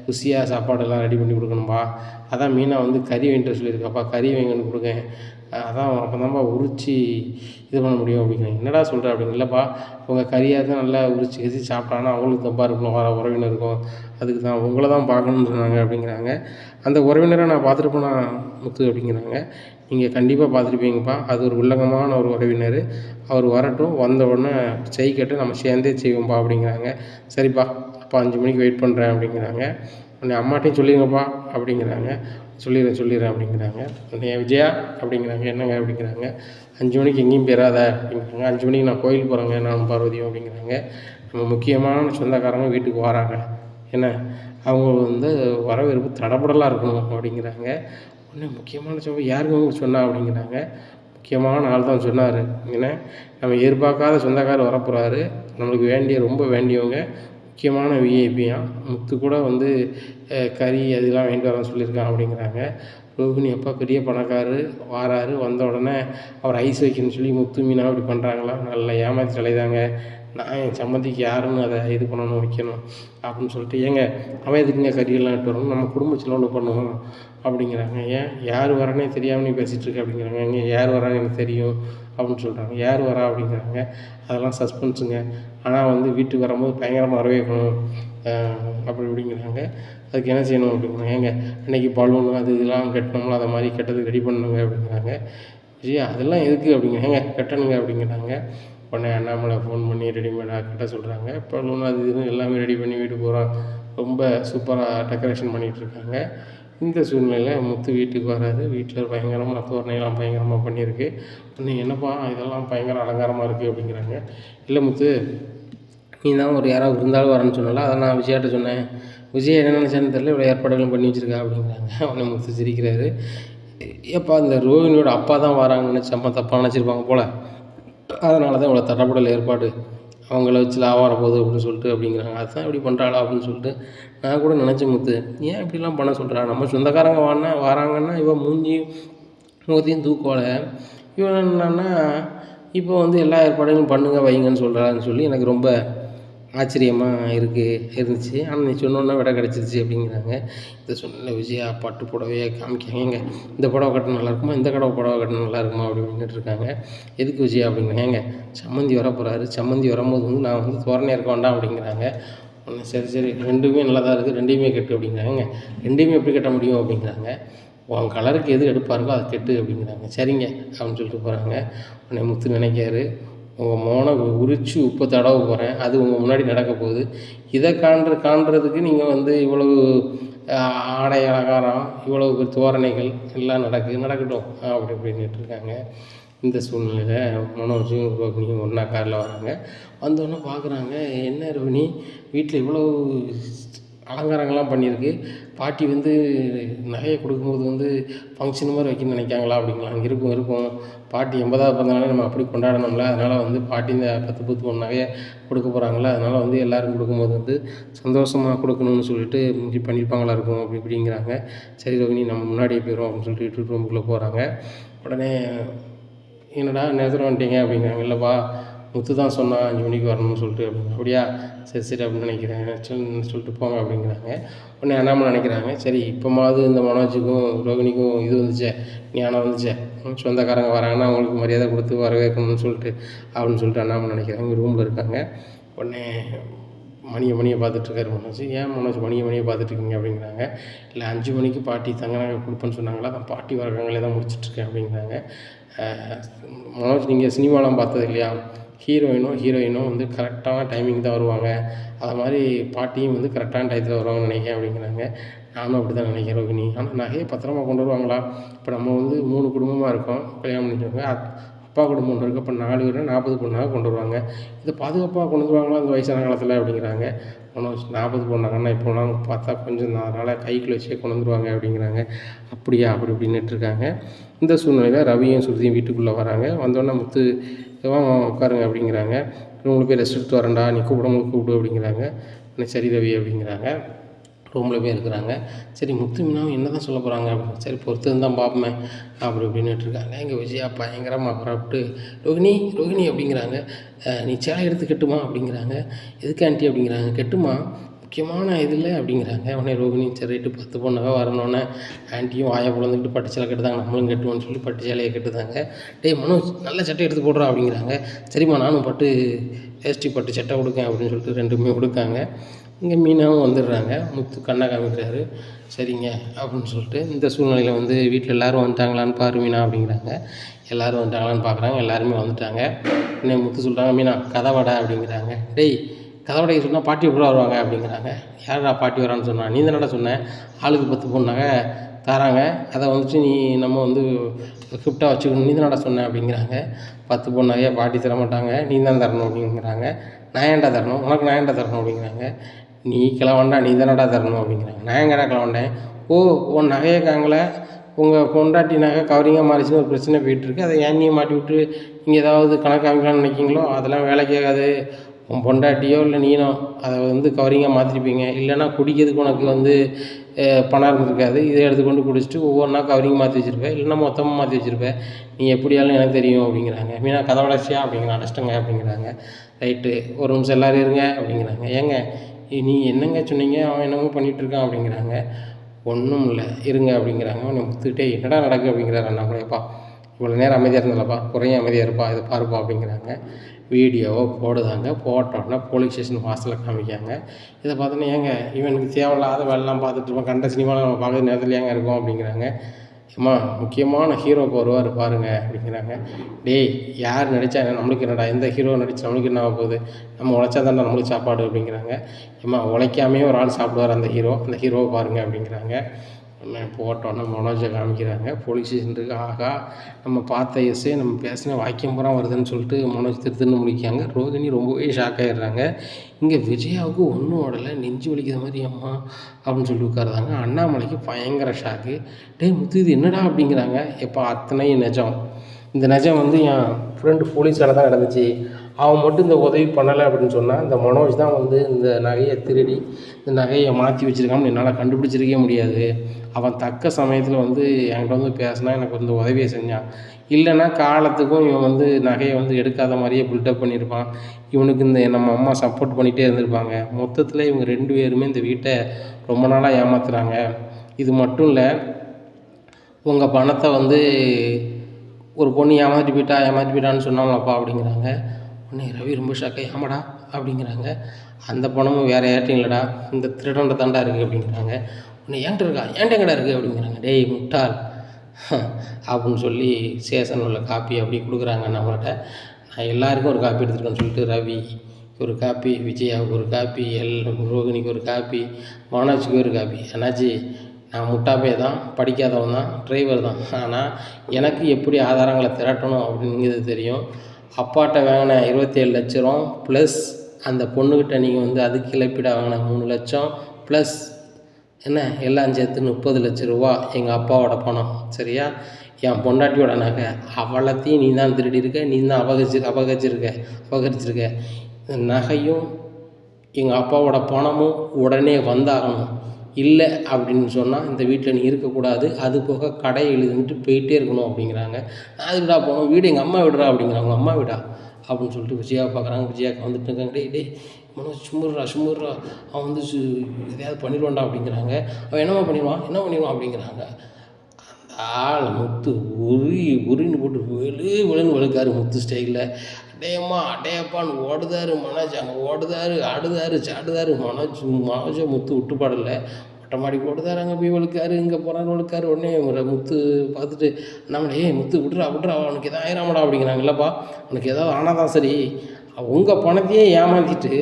ருசியாக சாப்பாடெல்லாம் ரெடி பண்ணி கொடுக்கணும்பா. அதான் மீனா வந்து கறி வாங்கிட்டு சொல்லியிருக்காப்பா, கறி வாங்கிட்டு கொடுங்க, அதான் அப்போ தான்ப்பா உரித்து இது பண்ண முடியும் அப்படிங்கிறாங்க. என்னடா சொல்கிற அப்படிங்க. இல்லைப்பா அவங்க கறியாக தான் நல்லா உரித்து கசி சாப்பிட்டாங்கன்னா அவங்களுக்கு தப்பாக இருக்கணும், வர உறவினருக்கும், அதுக்கு தான் உங்களை தான் பார்க்கணுன்னு சொன்னாங்க அப்படிங்கிறாங்க. அந்த உறவினரை நான் பார்த்துருப்பேனா முத்து அப்படிங்கிறாங்க. நீங்கள் கண்டிப்பாக பார்த்துருப்பீங்கப்பா, அது ஒரு உள்ளங்கமான ஒரு உறவினர், அவர் வரட்டும், வந்த உடனே செய்யக்கட்டு நம்ம சேர்ந்தே செய்வோம்ப்பா அப்படிங்கிறாங்க. சரிப்பா அப்போ 5 மணிக்கு வெயிட் பண்ணுறேன் அப்படிங்கிறாங்க. உடனே அம்மாட்டையும் சொல்லிடுங்கப்பா அப்படிங்கிறாங்க. சொல்லிடுறேன் அப்படிங்கிறாங்க. உடனே விஜயா அப்படிங்கிறாங்க. என்னங்க அப்படிங்கிறாங்க. 5 மணிக்கு எங்கேயும் போயிடாத அப்படிங்கிறாங்க. 5 மணிக்கு நான் கோயில் போகிறேங்க நானும் பார்வதியும் அப்படிங்கிறாங்க. நம்ம முக்கியமான சொந்தக்காரங்க வீட்டுக்கு வராங்க, என்ன அவங்க வந்து வரவேற்பு தடபடலாக இருக்கணும் அப்படிங்கிறாங்க. உடனே முக்கியமான யாருங்க உங்களுக்கு சொன்னா அப்படிங்கிறாங்க. முக்கியமான ஆள் தான் சொன்னார், ஏன்னா நம்ம எதிர்பார்க்காத சொந்தக்காரர் வரப்போகிறாரு, நம்மளுக்கு வேண்டிய ரொம்ப வேண்டியவங்க, முக்கியமான விஐபியாக முத்து கூட வந்து கறி அதெல்லாம் வாங்கிட்டு வரேன்னு சொல்லியிருக்கான் அப்படிங்கிறாங்க. ரோஹிணி அப்பா பெரிய பணக்காரர் வாராரு, வந்த உடனே அவர் ஐஸ் வைக்கணும்னு சொல்லி முத்து மீனா இப்படி பண்ணுறாங்களா, நல்லா ஏமாற்றி தலைதாங்க, நான் என் சம்மந்திக்கு யாருன்னு அதை இது பண்ணணும் வைக்கணும் அப்படின்னு சொல்லிட்டு, ஏங்க அவன் எதுக்குங்க கறியெல்லாம் எடுத்து வரணும், நம்ம குடும்ப செலவில் பண்ணுவோம் அப்படிங்கிறாங்க. ஏன் யார் வரானே தெரியாமல் நீ பேசிகிட்டு இருக்க அப்படிங்கிறாங்க. எங்கே யார் வரான்னு எனக்கு தெரியும் அப்படின்னு சொல்கிறாங்க. யார் வரா அப்படிங்கிறாங்க. அதெல்லாம் சஸ்பென்ஸுங்க, ஆனால் வந்து வீட்டுக்கு வரும்போது பயங்கரமாக வரவேற்கணும் அப்படி இப்படிங்கிறாங்க. அதுக்கு என்ன செய்யணும் அப்படிங்கிறாங்க. ஏங்க அன்றைக்கி பலூனு அது இதெல்லாம் கட்டணும்ல, அதை மாதிரி கெட்டதுக்கு ரெடி பண்ணுங்க அப்படிங்கிறாங்க. விஜயா அதெல்லாம் எதுக்கு அப்படிங்கிறாங்க. ஏங்க கட்டணுங்க அப்படிங்கிறாங்க. உடனே அண்ணாமலை ஃபோன் பண்ணி ரெடிமேடாக கட்ட சொல்கிறாங்க. பலூன் அது இதுன்னு எல்லாமே ரெடி பண்ணி வீட்டுக்கு போகிறோம், ரொம்ப சூப்பராக டெக்கரேஷன் பண்ணிகிட்ருக்காங்க. இந்த சூழ்நிலையில் முத்து வீட்டுக்கு வராது. வீட்டில் பயங்கரமாக தோரணையெல்லாம் பயங்கரமாக பண்ணியிருக்கு. உடனே என்னப்பா இதெல்லாம் பயங்கர அலங்காரமாக இருக்குது அப்படிங்கிறாங்க. இல்லை முத்து, நீ தான் ஒரு யாராவது இருந்தாலும் வரேன்னு சொன்னால, அதை நான் விஜயாட்ட சொன்னேன், விஜய் என்ன நினச்சான்னு தெரியல, இவ்வளோ ஏற்பாடுகளும் பண்ணி வச்சுருக்கா அப்படிங்கிறாங்க. உடனே முத்து சிரிக்கிறாரு. எப்பா இந்த ரோஹினியோட அப்பா தான் வராங்கன்னு நினச்சி அம்மா தப்பாக நினச்சிருப்பாங்க போல், அதனால தான் இவ்வளோ தடபுடல் ஏற்பாடு, அவங்கள வச்சு லாபம் வரப்போகுது அப்படின்னு சொல்லிட்டு அப்படிங்கிறாங்க. அதுதான் இப்படி பண்ணுறாளா அப்படின்னு சொல்லிட்டு நான் கூட நினச்சேன். முத்து ஏன் இப்படிலாம் பண்ண சொல்கிறா, நம்ம சொந்தக்காரங்க வராங்கன்னா இவன் மூஞ்சியும் முகத்தையும் தூக்குவாள, இவன் என்னன்னா இப்போ வந்து எல்லா ஏற்பாடுகளும் பண்ணுங்க வைங்கன்னு சொல்கிறான்னு சொல்லி எனக்கு ரொம்ப ஆச்சரியமாக இருந்துச்சு. ஆனால் நீ சொன்னோன்னே விட கிடச்சிருச்சு அப்படிங்கிறாங்க. இதை சொன்ன விஜயா பட்டு புடவையை காமிக்காங்க. இந்த புடவை கட்டினா நல்லாயிருக்குமா, இந்த புடவை கட்டினா நல்லா இருக்குமா அப்படி அப்படின்ட்டு இருக்காங்க. எதுக்கு விஜயா அப்படிங்கிறாங்க. சம்மந்தி வர போகிறாரு, சம்மந்தி வரும்போது வந்து நான் வந்து தோரணையாக இருக்க வேண்டாம் அப்படிங்கிறாங்க. ஒன்று சரி ரெண்டுமே நல்லா தான் இருக்குது, ரெண்டையுமே கட்டு அப்படிங்கிறாங்க. ரெண்டையுமே எப்படி கட்ட முடியும் அப்படிங்கிறாங்க. உன் கலருக்கு எது எடுப்பாக இருக்கோ அதை கெட்டு அப்படிங்கிறாங்க. சரிங்க அப்படின்னு சொல்லிட்டு போகிறாங்க. உடனே முத்து நினைக்காரு, உங்கள் மோனை உரித்து உப்பை தடவ போகிறேன், அது உங்கள் முன்னாடி நடக்க போகுது, இதை காண்றதுக்கு நீங்கள் வந்து இவ்வளவு ஆடை அலங்காரம், இவ்வளவு தோரணைகள் எல்லாம் நடக்கட்டும் அப்படி இப்படின்னுட்டு இருக்காங்க. இந்த சூழ்நிலையில் மனோஜும் ரோஹிணியும் ஒன்றா காரில் வராங்க. வந்தோடனே பார்க்குறாங்க, என்ன ரோஹிணி வீட்டில் இவ்வளோ அலங்காரங்கள்லாம் பண்ணியிருக்கு, பாட்டி வந்து நகையை கொடுக்கும்போது வந்து ஃபங்க்ஷன் மாதிரி வைக்கணும்னு நினைக்காங்களா அப்படிங்களாம். இருக்கும் பாட்டி 80வது பிறந்தநாளே நம்ம அப்படி கொண்டாடணும்ல, அதனால் வந்து பாட்டி இந்த 10 நகையை கொடுக்க போகிறாங்கள, அதனால் வந்து எல்லோரும் கொடுக்கும்போது வந்து சந்தோஷமாக கொடுக்கணும்னு சொல்லிட்டு இப்படி பண்ணியிருப்பாங்களா இருக்கும் அப்படி இப்படிங்கிறாங்க. சரி ரோஹிணி நம்ம முன்னாடியே போயிடும் அப்படின்னு சொல்லிட்டு ரூமுக்குள்ளே போகிறாங்க. உடனே என்னடா நேரத்தில் வந்துட்டீங்க அப்படிங்கிறாங்க. இல்லைப்பா முத்து தான் சொன்னான் 5 மணிக்கு வரணும்னு சொல்லிட்டு அப்படிங்க. அப்படியா சரி சரி அப்படின்னு நினைக்கிறேன் சொல்லிட்டு போங்க அப்படிங்கிறாங்க. உடனே அண்ணாமலை நினைக்கிறாங்க, சரி இப்போமாவது இந்த மனோஜுக்கும் ரோகிணிக்கும் இது வந்துச்சே, ஞானம் வந்துச்சே, சொந்தக்காரங்க வராங்கன்னா அவங்களுக்கு மரியாதை கொடுத்து வரவேற்கணும்னு சொல்லிட்டு அப்படின்னு சொல்லிட்டு அண்ணாமலை நினைக்கிறாங்க. ரூமில் இருக்காங்க. உடனே மணியை பார்த்துட்ருக்காரு மனோஜ். ஏன் மனோஜ் மணியை பார்த்துட்ருக்கீங்க அப்படிங்கிறாங்க. இல்லை 5 மணிக்கு பாட்டி தங்க நகை கொடுப்பேன்னு சொன்னாங்களா, நான் பாட்டி வரவங்களே தான் முடிச்சிட்ருக்கேன் அப்படிங்கிறாங்க. மனோஜ் நீங்கள் சினிமாலாம் பார்த்தது இல்லையா, ஹீரோயினும் வந்து கரெக்டான டைமிங் தான் வருவாங்க, அது மாதிரி பாட்டியும் வந்து கரெக்டான டயத்தில் வருவாங்கன்னு நினைக்கிறேன் அப்படிங்கிறாங்க. நானும் அப்படி தான் நினைக்கிறேன் ரோகிணி. ஆனால் நகையை பத்திரமா கொண்டு வருவாங்களா? இப்போ நம்ம வந்து 3 குடும்பமாக இருக்கோம், கல்யாணம் பண்ணிச்சவங்க. அப்பா குடும்பம் ஒன்று இருக்குது. அப்போ 4 பேர் 40 பொண்ணாக கொண்டு வருவாங்க. இதை பாதுகாப்பாக கொண்டு வருவாங்களா இந்த வயசான காலத்தில் அப்படிங்கிறாங்க. மனோஜ் 40 பொண்ணாங்கன்னா இப்போலாம் பார்த்தா கொஞ்சம் அதனால் கைக்குள்ள வச்சே கொண்டு வந்துருவாங்க அப்படிங்கிறாங்க. அப்படியா அப்படி இப்படின்னுட்டுருக்காங்க. இந்த சூழ்நிலையில் ரவியும் சுருதியும் வீட்டுக்குள்ளே வராங்க. வந்தோடனே முத்து உட்காருங்க அப்படிங்கிறாங்க. ரூமில் போய் ரெஸ்ட் எடுத்து வரேன்டா, நீ கூப்பிடு அப்படிங்கிறாங்க. சரி ரவி அப்படிங்கிறாங்க. ரூமில் போய் இருக்கிறாங்க. சரி முத்து மீனாவும் என்ன தான் சொல்ல போகிறாங்க அப்படின்னு, சரி பொறுத்து தான் பார்ப்போமே அப்படி இப்படின்னுட்டுருக்காங்க. எங்கள் விஜயா பயங்கரமாக புறப்பட்டு ரோகிணி அப்படிங்கிறாங்க. நீ சேலை எடுத்து கட்டுமா அப்படிங்கிறாங்க. எதுக்கு ஆண்டி அப்படிங்கிறாங்க. கட்டுமா, முக்கியமான இதில் அப்படிங்கிறாங்க. உடனே ரோகிணி சரி ரைட்டு 10 பொண்ணாக வரணுன்னே ஆண்டியும் வாயை பிளந்துக்கிட்டு பட்டு சேலை கட்டுதாங்க, நம்மளும் கட்டுவோன்னு சொல்லி பட்டு சேலையை கட்டுதாங்க. டேய் மனோஜ் நல்ல சட்டை எடுத்து போடுறா அப்படிங்கிறாங்க. சரிம்மா நானும் வேஷ்டி பட்டு சட்டை கொடுக்கேன் அப்படின்னு சொல்லிட்டு 2மே கொடுக்காங்க. இங்கே மீனாவும் வந்துடுறாங்க. முத்து கண்ணை காமிக்கிறாரு. சரிங்க அப்படின்னு சொல்லிட்டு இந்த சூழ்நிலையில் வந்து வீட்டில் எல்லோரும் வந்துட்டாங்களான்னு பாரு மீனா அப்படிங்கிறாங்க. எல்லோரும் வந்துட்டாங்களான்னு பார்க்குறாங்க. எல்லாருமே வந்துட்டாங்க. இன்னும் முத்து சொல்கிறாங்க, மீனா கதவடை அப்படிங்கிறாங்க. டேய் கதவடைக்கு சொன்னால் பாட்டி எப்படி வருவாங்க அப்படிங்கிறாங்க. யாரா பாட்டி வரான்னு சொன்னா, நீ தானடா சொன்னேன் ஆளுக்கு 10 பொண்ணாங்க தராங்க, அதை வந்துட்டு நீ நம்ம வந்து கிஃப்டாக வச்சுக்கணும், நீ தானடா சொன்னேன் அப்படிங்கிறாங்க. 10 பொண்ணாக பாட்டி தர மாட்டாங்க, நீ தான் தரணும் அப்படிங்கிறாங்க. நான் ஏன்டா தரணும், உனக்கு நான் ஏன்டா தரணும் அப்படிங்கிறாங்க. நீ கிளவண்டா, நீ தானடா தரணும் அப்படிங்கிறாங்க. நான் எங்கடா கிளவண்டேன், உன் நகையை காங்கலை, உங்கள் பொண்டாட்டி நகை கவரிங்காக மாறிச்சுன்னு ஒரு பிரச்சனை போயிட்டுருக்கு, அதை ஏன் நீ மாட்டி விட்டு நீங்கள் ஏதாவது கணக்கு காமிக்கலாம்னு நினைக்கிங்களோ, அதெல்லாம் வேலை கேட்காது. உன் பொண்டாட்டியோ இல்லை நீனோ அதை வந்து கவரிங்காக மாற்றிருப்பீங்க, இல்லைன்னா குடிக்கிறதுக்கு உனக்கு வந்து பணம் இருந்திருக்காது, இதை எடுத்துக்கொண்டு குடிச்சிட்டு ஒவ்வொன்றா கவரிங் மாற்றி வச்சுருப்பேன், இல்லைன்னா மொத்தமாக மாற்றி வச்சுருப்பேன், நீ எப்படியாலும் எனக்கு தெரியும் அப்படிங்கிறாங்க. மீனா கதை அடைச்சியா அப்படிங்கிறாங்க. அடைச்சிட்டங்க அப்படிங்கிறாங்க. ரைட்டு ஒரு நிமிஷம் எல்லோரும் இருங்க அப்படிங்கிறாங்க. ஏங்க நீ என்னங்க சொன்னீங்க, அவன் என்னமோ பண்ணிகிட்ருக்கான் அப்படிங்கிறாங்க. ஒன்றும் இல்லை இருங்க அப்படிங்கிறாங்க. அவனை முத்துக்கிட்டே என்னடா நடக்குது அப்படிங்கிறாரு. அண்ணாமலையப்பா இவ்வளோ நேரம் அமைதியாக இருந்தலப்பா, குறையும் அமைதியாக இருப்பா, இதை பாருப்பா அப்படிங்கிறாங்க. வீடியோவை போடுதாங்க. போட்டோன்னா போலீஸ் ஸ்டேஷன் வாசலில் காமிக்காங்க. இதை பார்த்தோன்னே ஏங்க இவனுக்கு தேவையில்லாத வேலைலாம் பார்த்துட்ருப்போம், கண்ட சினிமாவில் நம்ம பார்க்குற நேரத்தில் ஏங்க இருக்கோம் அப்படிங்கிறாங்க. அம்மா முக்கியமான ஹீரோ வருவார் பாருங்க அப்படிங்கிறாங்க. டேய் யார் நடித்தா நம்மளுக்கு என்னடா, எந்த ஹீரோ நடித்தா நம்மளுக்கு என்ன ஆக போகுது, நம்ம உழைச்சா தானே நம்மளுக்கு சாப்பாடு அப்படிங்கிறாங்க. அம்மா உழைக்காமே ஒரு ஆள் சாப்பிடுவார் அந்த ஹீரோவை பாருங்கள் அப்படிங்கிறாங்க. போட்டோன்னா மனோஜை காமிக்கிறாங்க. போலீஸ் ஸ்டேஷன் இருக்குது. ஆகா நம்ம பார்த்த எஸ்ஸே நம்ம பேசின வாக்கியம் பூரா வருதுன்னு சொல்லிட்டு மனோஜ் திருத்துன்னு முடிக்காங்க. ரோகிணி ரொம்பவே ஷாக் ஆகிடுறாங்க. இங்கே விஜயாவுக்கு ஒன்றும் ஓடலை, நெஞ்சு வலிக்கிற மாதிரி அம்மா அப்படின்னு சொல்லி உட்காருதாங்க. அண்ணாமலைக்கு பயங்கர ஷாக்கு. டேய் முத்து இது என்னடா அப்படிங்கிறாங்க. எப்போ அத்தனையும் நிஜம், இந்த நிஜம் வந்து என் ஃப்ரெண்டு போலீஸால் தான் நடந்துச்சு, அவன் மட்டும் இந்த உதவி பண்ணலை அப்படின்னு சொன்னால் இந்த மனோஜ் தான் வந்து இந்த நகையை திருடி இந்த நகையை மாற்றி வச்சுருக்கான்னு என்னால் கண்டுபிடிச்சிருக்கவே முடியாது. அவன் தக்க சமயத்தில் வந்து என்கிட்ட வந்து பேசினா எனக்கு வந்து உதவியை செஞ்சான், இல்லைன்னா காலத்துக்கும் இவன் வந்து நகையை வந்து எடுக்காத மாதிரியே பில்டப் பண்ணியிருப்பான். இவனுக்கு இந்த நம்ம அம்மா சப்போர்ட் பண்ணிகிட்டே இருந்திருப்பாங்க. மொத்தத்தில் இவங்க 2 பேருமே இந்த வீட்டை ரொம்ப நாளாக ஏமாத்துறாங்க. இது மட்டும் இல்லை, உங்கள் பணத்தை வந்து ஒரு பொண்ணு ஏமாற்றிட்டு போயிட்டான்னு சொன்னாங்களப்பா அப்படிங்கிறாங்க. உடனே ரவி ரொம்ப ஷாக்காக ஆமாடா அப்படிங்கிறாங்க. அந்த பணமும் வேறு யார்ட்டையும் இல்லைடா, இந்த திருடன்ட்ட தாண்டா இருக்குது அப்படிங்கிறாங்க. உடனே ஏன்ட்ட எங்கடா இருக்குது அப்படிங்கிறாங்க. டேய் முட்டாள் அப்படின்னு சொல்லி ஸ்டேஷன் உள்ள காப்பி அப்படி கொடுக்குறாங்க நம்மள்கிட்ட. நான் எல்லாருக்கும் ஒரு காப்பி எடுத்துருக்கேன்னு சொல்லிட்டு ரவி ஒரு காப்பி, விஜயாவுக்கு ஒரு காப்பி, ரோகிணிக்கு ஒரு காப்பி, மனோஜுக்கு ஒரு காப்பி. என்னாச்சு, நான் முட்டாப்பே தான், படிக்காதவன் தான், டிரைவர் தான், ஆனால் எனக்கு எப்படி ஆதாரங்களை திரட்டணும் அப்படிங்கிறது தெரியும். அப்பாட்ட வாங்கின 27 லட்சம் ப்ளஸ் அந்த பொண்ணுக்கிட்ட நீங்கள் வந்து அதுக்கு இழப்பீடாக வாங்கின 3 லட்சம் ப்ளஸ் என்ன எல்லாம் சேர்த்து 30 லட்ச ரூபா எங்கள் அப்பாவோட பணம். சரியா, என் பொண்டாட்டியோட நகை அவ்வளோத்தையும் நீ தான் திருடியிருக்க, நீ தான் அபகரிச்சிருக்க. நகையும் எங்கள் அப்பாவோட பணமும் உடனே வந்தாகணும். இல்லை அப்படின்னு சொன்னால் இந்த வீட்டில் நீ இருக்கக்கூடாது, அது போக கடை எழுதிட்டு போயிட்டே இருக்கணும் அப்படிங்கிறாங்க. நான் அதுக்குடா போகணும், வீடு எங்கள் அம்மா வீடுறா அப்படிங்கிறாங்க. அம்மா வீடா அப்படின்னு சொல்லிட்டு விஜயாவை பார்க்குறாங்க. விஜயாவுக்கு வந்துட்டு இருக்காங்க. டேய் டேய் மனோஜ் சும்முறா அவன் வந்து எதையாவது பண்ணிடுவான்டா அப்படிங்கிறாங்க. அவன் என்ன பண்ணிடுவான் அப்படிங்கிறாங்க. அந்த ஆளை முத்து உரின்னு போட்டு விழுன்னு வெளுக்காரு முத்து ஸ்டைலில். அடேம்மா அடேப்பான்னு ஓடுதாரு மனோஜ், அங்கே ஓடுதாரு சாடுதாரு மனோஜை முத்து விட்டு பாடலை. மொட்டை மாடிக்கு ஓடுதாரு, அங்கே போய் வெளுக்காரு, இங்கே போகிறாரு வெளுக்காரு. உடனே முத்து பார்த்துட்டு நம்மளே முத்து விட்றா அவனுக்கு எதாவது ஆயிராமடா அப்படிங்கிறாங்க. இல்லைப்பா உனக்கு ஏதாவது ஆனாதான் சரி, உங்கள் பணத்தையே ஏமாற்றிட்டு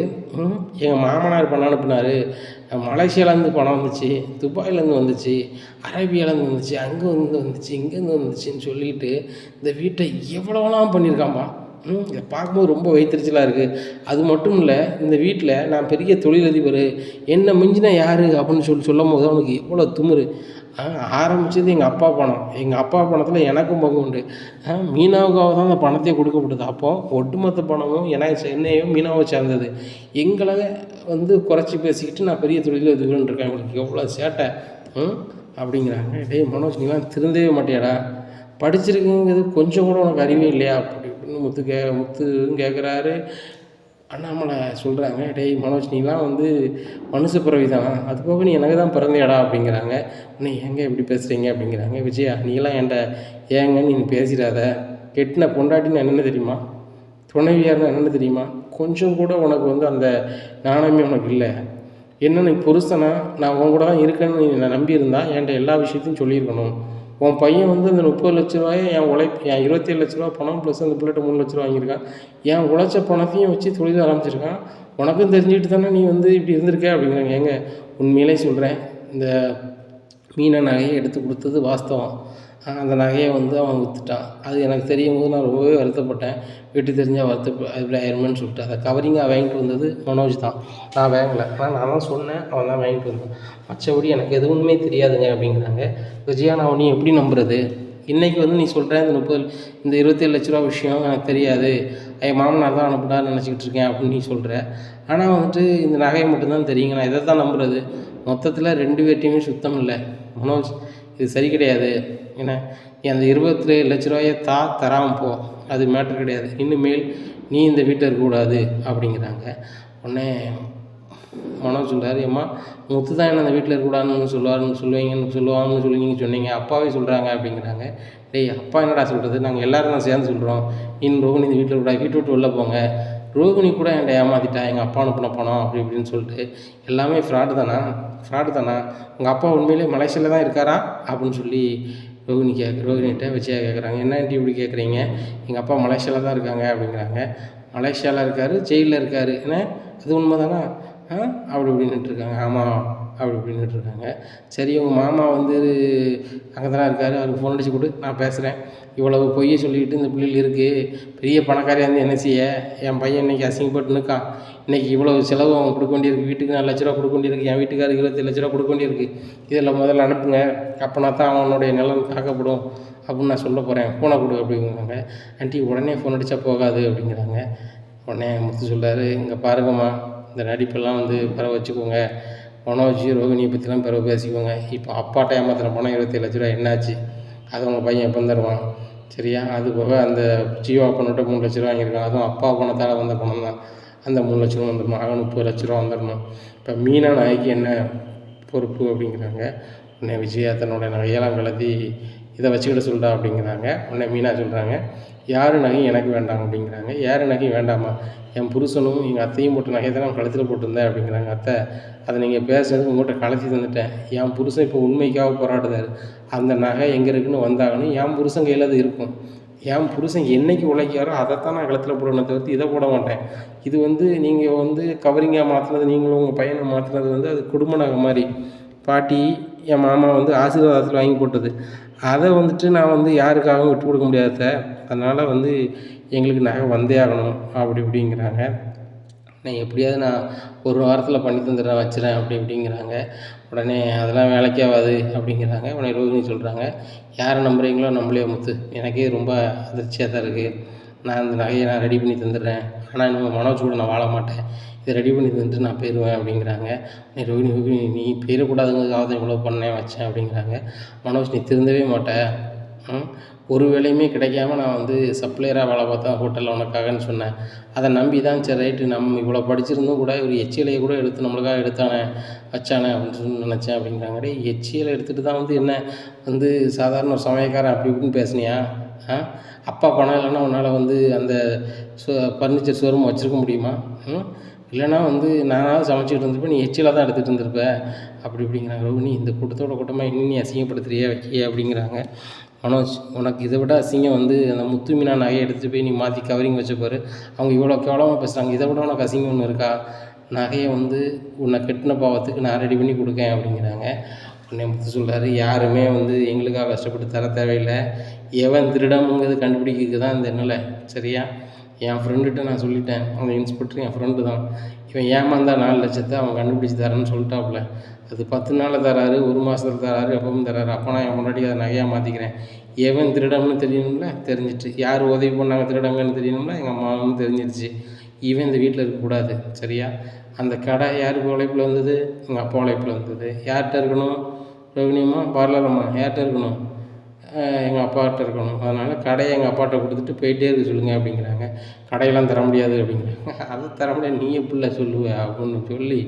எங்கள் மாமனார் பணம் அனுப்புனார். மலேசியாவிலேருந்து பணம் வந்துச்சு, துபாயிலேருந்து வந்துச்சு, அரேபியாவிலேருந்து வந்துச்சு, அங்கே வந்துச்சு, இங்கேருந்து வந்துச்சுன்னு சொல்லிட்டு இந்த வீட்டை எவ்வளோலாம் பண்ணியிருக்காம்பா. இதை பார்க்கும்போது ரொம்ப வயிற்றுச்சலாக இருக்குது. அது மட்டும் இல்லை, இந்த வீட்டில் நான் பெரிய தொழிலதிபர், என்னை மிஞ்சினா யார் அப்படின்னு சொல்லும் போது அவனுக்கு எவ்வளோ திமிரு. ஆரம்பித்தது எங்கள் அப்பா பணம், எங்கள் அப்பா பணத்தில் எனக்கும் பங்கு உண்டு. மீனாவுக்காக தான் அந்த பணத்தையே கொடுக்கப்படுது. அப்போது ஒட்டுமொத்த பணமும் என்னையும் மீனாவை சேர்ந்தது. எங்களை வந்து குறைச்சி பேசிக்கிட்டு நான் பெரிய தொழிலதிபர்னு இருக்கேன், உங்களுக்கு எவ்வளோ சேட்டை அப்படிங்கிறாங்க. டேய் மனோஜ், நீலாம் திருந்தவே மாட்டியாடா, படிச்சிருக்குங்கிறது கொஞ்சம் கூட உனக்கு அறிவே இல்லையா அப்படி இப்படின்னு முத்துன்னு கேட்குறாரு. அண்ணாமலை சொல்கிறாங்க. டேய் மனோஜ், நீலாம் வந்து மனுஷ பிறவி தான், அது போக நீ எனக்கு தான் பிறந்தையாடா அப்படிங்கிறாங்க. உடனே ஏங்க இப்படி பேசுகிறீங்க அப்படிங்கிறாங்க. விஜயா, நீலாம் என்கிட்ட ஏங்கன்னு நீ பேசிடாத, கெட்டின பொண்டாட்டின்னு என்னென்னு தெரியுமா, துணைவியார்னு என்னென்னு தெரியுமா, கொஞ்சம் கூட உனக்கு வந்து அந்த நாணயமே உனக்கு இல்லை. என்ன நீ புருஷனா நான் உன் கூட தான் இருக்கேன்னு நீ நம்பியிருந்தா என்கிட்ட எல்லா விஷயத்தையும் சொல்லியிருக்கணும். உன் பையன் வந்து அந்த 30 லட்ச ரூபாயை என் 27 லட்ச ரூபா பணம் ப்ளஸ் அந்த பிள்ளைகிட்ட 3 லட்ச ரூபா வாங்கியிருக்கான். என் உழைச்ச பணத்தையும் வச்சு தொழில் ஆரம்பிச்சிருக்கான். உனக்கும் தெரிஞ்சுக்கிட்டு தானே நீ வந்து இப்படி இருந்திருக்க அப்படிங்கிறாங்க. ஏங்க உண்மையிலே சொல்கிறேன், இந்த மீனை நகையை எடுத்து கொடுத்தது வாஸ்தவம். அந்த நகையை வந்து அவன் விற்றுட்டான். அது எனக்கு தெரியும் போது நான் ரொம்பவே வருத்தப்பட்டேன். வீட்டு தெரிஞ்சால் இப்படி ஆயிருமேன்னு சொல்லிட்டு அதை கவரிங்காக வாங்கிட்டு வந்தது மனோஜ் தான், நான் வாங்கலை. ஆனால் நான் தான் சொன்னேன், அவன் தான் வாங்கிட்டு வந்தான். மற்றபடி எனக்கு எதுவுமே தெரியாதுங்க அப்படிங்கிறாங்க. விஜயா, நான் உன்னை எப்படி நம்புறது? இன்றைக்கி வந்து நீ சொல்கிற இந்த 27 லட்ச ரூபா விஷயம் எனக்கு தெரியாது, என் மாமனார் தான் அனுப்புனான்னு நினச்சிக்கிட்டு இருக்கேன் அப்படின்னு நீ சொல்கிற. ஆனால் வந்துட்டு இந்த நகையை மட்டும்தான் தெரியுங்க, நான் எதை தான் நம்புறது? மொத்தத்தில் 2 பேர்ட்டையுமே சுத்தம் இல்லை மனோஜ், இது சரி கிடையாது. ஏன்னா நீ அந்த 27 லட்ச ரூபாயை தராமல் போ, அது மேட்ரு கிடையாது. இனிமேல் நீ இந்த வீட்டில் இருக்கக்கூடாது அப்படிங்கிறாங்க. உடனே மனோஜ் சொல்கிறாரு, ஏம்மா முத்து தான் என்ன அந்த வீட்டில் இருக்கக்கூடாதுன்னு சொல்லுவாங்கன்னு சொல்லி நீங்கள் சொன்னீங்க, அப்பாவே சொல்கிறாங்க அப்படிங்கிறாங்க. டேய் அப்பா என்னடா சொல்கிறது, நாங்கள் எல்லோரும் தான் சேர்ந்து சொல்கிறோம். ரோகிணி இந்த வீட்டில் இருக்கக்கூடாது, வீட்டை விட்டு வெளில போங்க. ரோகிணி கூட என்கிட்ட ஏமாற்றிட்டா, எங்கள் அப்பா அனுப்பின பணம் அப்படி இப்படின்னு சொல்லிட்டு. எல்லாமே ஃப்ராடு தானா? உங்கள் அப்பா உண்மையிலே மலேசியாவில் தான் இருக்காரா அப்படின்னு சொல்லி ரோகிணிகிட்ட விஜயா கேட்குறாங்க. என்ன ஆண்டி இப்படி கேட்குறீங்க, எங்கள் அப்பா மலேசியாவில் தான் இருக்காங்க அப்படிங்கிறாங்க. மலேசியாவில் இருக்கார், ஜெயிலில் இருக்கார், என்ன அது உண்மை தானா அப்படி இப்படின்னுட்டுருக்காங்க. ஆமாம் அப்படி இப்படின்னுட்டுருக்காங்க. சரி, உங்கள் மாமா வந்து அங்கே தானே இருக்கார், அவருக்கு ஃபோன் அடிச்சு கொடு, நான் பேசுகிறேன். இவ்வளவு பொய்யை சொல்லிக்கிட்டு இந்த பிள்ளைகள் இருக்குது, பெரிய பணக்காரியாக இருந்து என்ன செய்ய? என் பையன் இன்றைக்கி அசிங்கப்பட்டு நிற்கான், இன்றைக்கி இவ்வளோ செலவு அவன் கொடுக்க வேண்டியிருக்கு, வீட்டுக்கு 4 லட்ச ரூபா கொடுக்க வேண்டியிருக்கு, என் வீட்டுக்காருக்கு 27 லட்ச ரூபா கொடுக்க வேண்டியிருக்கு. இதில் முதல்ல அனுப்புங்க, அப்போனா தான் அவனுடைய நிலம் காக்கப்படும் அப்படின்னு நான் சொல்ல போகிறேன், ஃபோனை கொடு அப்படிங்கிறாங்க. ஆண்டி உடனே ஃபோன் அடித்தா போகாது அப்படிங்கிறாங்க. உடனே முத்து சொல்கிறாரு, இங்கே பாருங்கம்மா, இந்த நடிப்பெல்லாம் வந்து பிறகு வச்சுக்கோங்க, மனோஜ் ரோகிணியை பற்றிலாம் பிறகு பேசிக்கோங்க. இப்போ அப்பாட்ட ஏமாத்தின பணம் 27 லட்ச ரூபா என்னாச்சு, அதை உங்கள் பையன் எப்போ தருவான் சரியா? அது போக அந்த ஜீவா பணத்தை 3 லட்ச ரூபா வாங்கியிருக்கான், அதுவும் அப்பா பணத்தால் வந்த பணம் தான். அந்த 3 லட்ச ரூபா வந்துடணும், ஆக 30 லட்ச ரூபா வந்துடணும். இப்போ மீனா நாய்க்கு என்ன பொறுப்பு அப்படிங்கிறாங்க. உடனே விஜயா தன்னோட நகையெல்லாம் கலத்தி இதை வச்சுக்கிட சொல்கிறா அப்படிங்கிறாங்க. உடனே மீனா சொல்கிறாங்க, யார் நகையும் எனக்கு வேண்டாம் அப்படிங்கிறாங்க. யார் நகையும் வேண்டாமா, என் புருஷனும் எங்கள் அத்தையும் போட்ட நகையை தான் நான் கழுத்தில் போட்டிருந்தேன் அப்படிங்கிறாங்க. அத்தை, அதை நீங்கள் பேசுனது உங்கள்கிட்ட கலத்தி தந்துட்டேன், என் புருஷன் இப்போ உண்மைக்காக போராடுதார், அந்த நகை எங்கே இருக்குன்னு வந்தாங்கன்னு என் புருஷன் கையில் அது இருக்கும். என் புருஷன் என்றைக்கு உழைக்காரோ அதைத்தான் நான் கழுத்தில் போடணும், தவிர்த்து இதை போட மாட்டேன். இது வந்து நீங்கள் வந்து கவரிங்காக மாற்றினது, நீங்களும் உங்கள் பையனை மாற்றினது வந்து அது குடும்ப நகை மாதிரி. பாட்டி என் மாமா வந்து ஆசீர்வாதத்தில் வாங்கி போட்டது, அதை வந்துட்டு நான் வந்து யாருக்காகவும் விட்டு கொடுக்க முடியாத, அதனால் வந்து எங்களுக்கு நகை வந்தே ஆகணும் அப்படி இப்படிங்கிறாங்க. நான் எப்படியாவது நான் 1 வாரத்தில் பண்ணி தந்துடுறேன், வச்சுறேன் அப்படி இப்படிங்கிறாங்க. உடனே அதெல்லாம் வேலைக்கே ஆகாது அப்படிங்கிறாங்க. உடனே ரோகிணி சொல்கிறாங்க, யாரை நம்புறீங்களோ நம்பலையோ முத்து, எனக்கே ரொம்ப அதிர்ச்சியாக தான் இருக்குது. நான் அந்த நகையை நான் ரெடி பண்ணி தந்துடுறேன், ஆனால் இன்னும் மனோஜ் கூட நான் வாழ மாட்டேன், இதை ரெடி பண்ணி தந்துட்டு நான் போயிடுவேன் அப்படிங்கிறாங்க. ரோகிணி நீ போயிடக்கூடாதுங்கிறதுக்காக தான் இவ்வளோ பண்ணேன் வச்சேன் அப்படிங்கிறாங்க. மனோஜ், நீ திருந்தவே மாட்டேன், ம். ஒரு வேலையுமே கிடைக்காம நான் வந்து சப்ளையராக வேலை பார்த்தேன் ஹோட்டலில் உனக்காகன்னு சொன்னேன். அதை நம்பி தான் சரி ரைட்டு நம்ம இவ்வளோ படிச்சிருந்தும் கூட ஒரு எச்சிலையை கூட எடுத்து நம்மளுக்காக எடுத்தானே வச்சானே அப்படின்னு சொல்லி நினச்சேன் அப்படிங்கிறாங்க. டேய் எச்சியலை எடுத்துகிட்டு தான் வந்து என்ன வந்து சாதாரண ஒரு சமையல்காரன் அப்படி இப்படின்னு பேசுனியா? ஆ அப்பா பணம் இல்லைன்னா உன்னால் வந்து அந்த சோ ஃபர்னிச்சர் ஷோரூம் வச்சுருக்க முடியுமா? ம் இல்லைன்னா வந்து நானாவது சமைச்சிக்கிட்டு இருந்திருப்பேன், நீ எச்சில தான் எடுத்துகிட்டு இருந்திருப்ப அப்படி இப்படிங்கிறாங்க. ரோகிணி இந்த கூட்டத்தோட கூட்டமாக இன்னும் நீ அசிங்கப்படுத்துறியா வைக்கிய அப்படிங்கிறாங்க. மனோஜ் உனக்கு இதை விட அசிங்கம் வந்து அந்த முத்து மீனா நகையை எடுத்துகிட்டு போய் நீ மாற்றி கவரிங் வச்ச பாரு, அவங்க இவ்வளோ கேவலமாக பேசுகிறாங்க. இதை விட உனக்கு அசிங்கம் ஒன்று இருக்கா? நகையை வந்து உன்னை கெட்டின பாவத்துக்கு நான் ரெடி பண்ணி கொடுக்கேன் அப்படிங்கிறாங்க. உடனே முத்து சொல்கிறாரு, யாருமே வந்து எங்களுக்காக கஷ்டப்பட்டு தர தேவையில்லை, எவன் திருடனுங்கிறது கண்டுபிடிக்கிறதுக்கு தான் இந்த நிலை, சரியா? என் ஃப்ரெண்டுகிட்ட நான் சொல்லிட்டேன், அந்த இன்ஸ்பெக்டர் என் ஃப்ரெண்டு தான், இவன் ஏமாந்தா 4 லட்சத்தை அவன் கண்டுபிடிச்சி தரேன்னு சொல்லிட்டாப்புல. அது 10 நாளில் தராரு, 1 மாதத்துல தராரு, எப்பவும் தராரு. அப்போ நான் என் முன்னாடி அதை நகையாக மாற்றிக்கிறேன். எவன் திருடன்னு தெரியணும்ல, தெரிஞ்சிட்டு. யார் உதவி பண்ணாங்க திருடங்கன்னு தெரியணும்ல, எங்கள் அம்மாவும் தெரிஞ்சிருச்சு. இவன் இந்த வீட்டில் இருக்கக்கூடாது, சரியா? அந்த கடை யாருக்கு உழைப்பில் வந்தது? எங்கள் அப்பா உழைப்பில் வந்தது. யார்கிட்ட இருக்கணும்? ரோகிணியம்மா பார்லரம்மா யார்கிட்ட இருக்கணும்? எங்கள் அப்பாட்ட இருக்கணும். அதனால் கடையை எங்கள் அப்பாட்ட கொடுத்துட்டு போயிட்டே இருக்க சொல்லுங்கள் அப்படிங்கிறாங்க. கடையெல்லாம் தர முடியாது அப்படிங்கிறாங்க. அதை தர முடியாது நீ எப்படில சொல்லுவ அப்படின்னு சொல்லி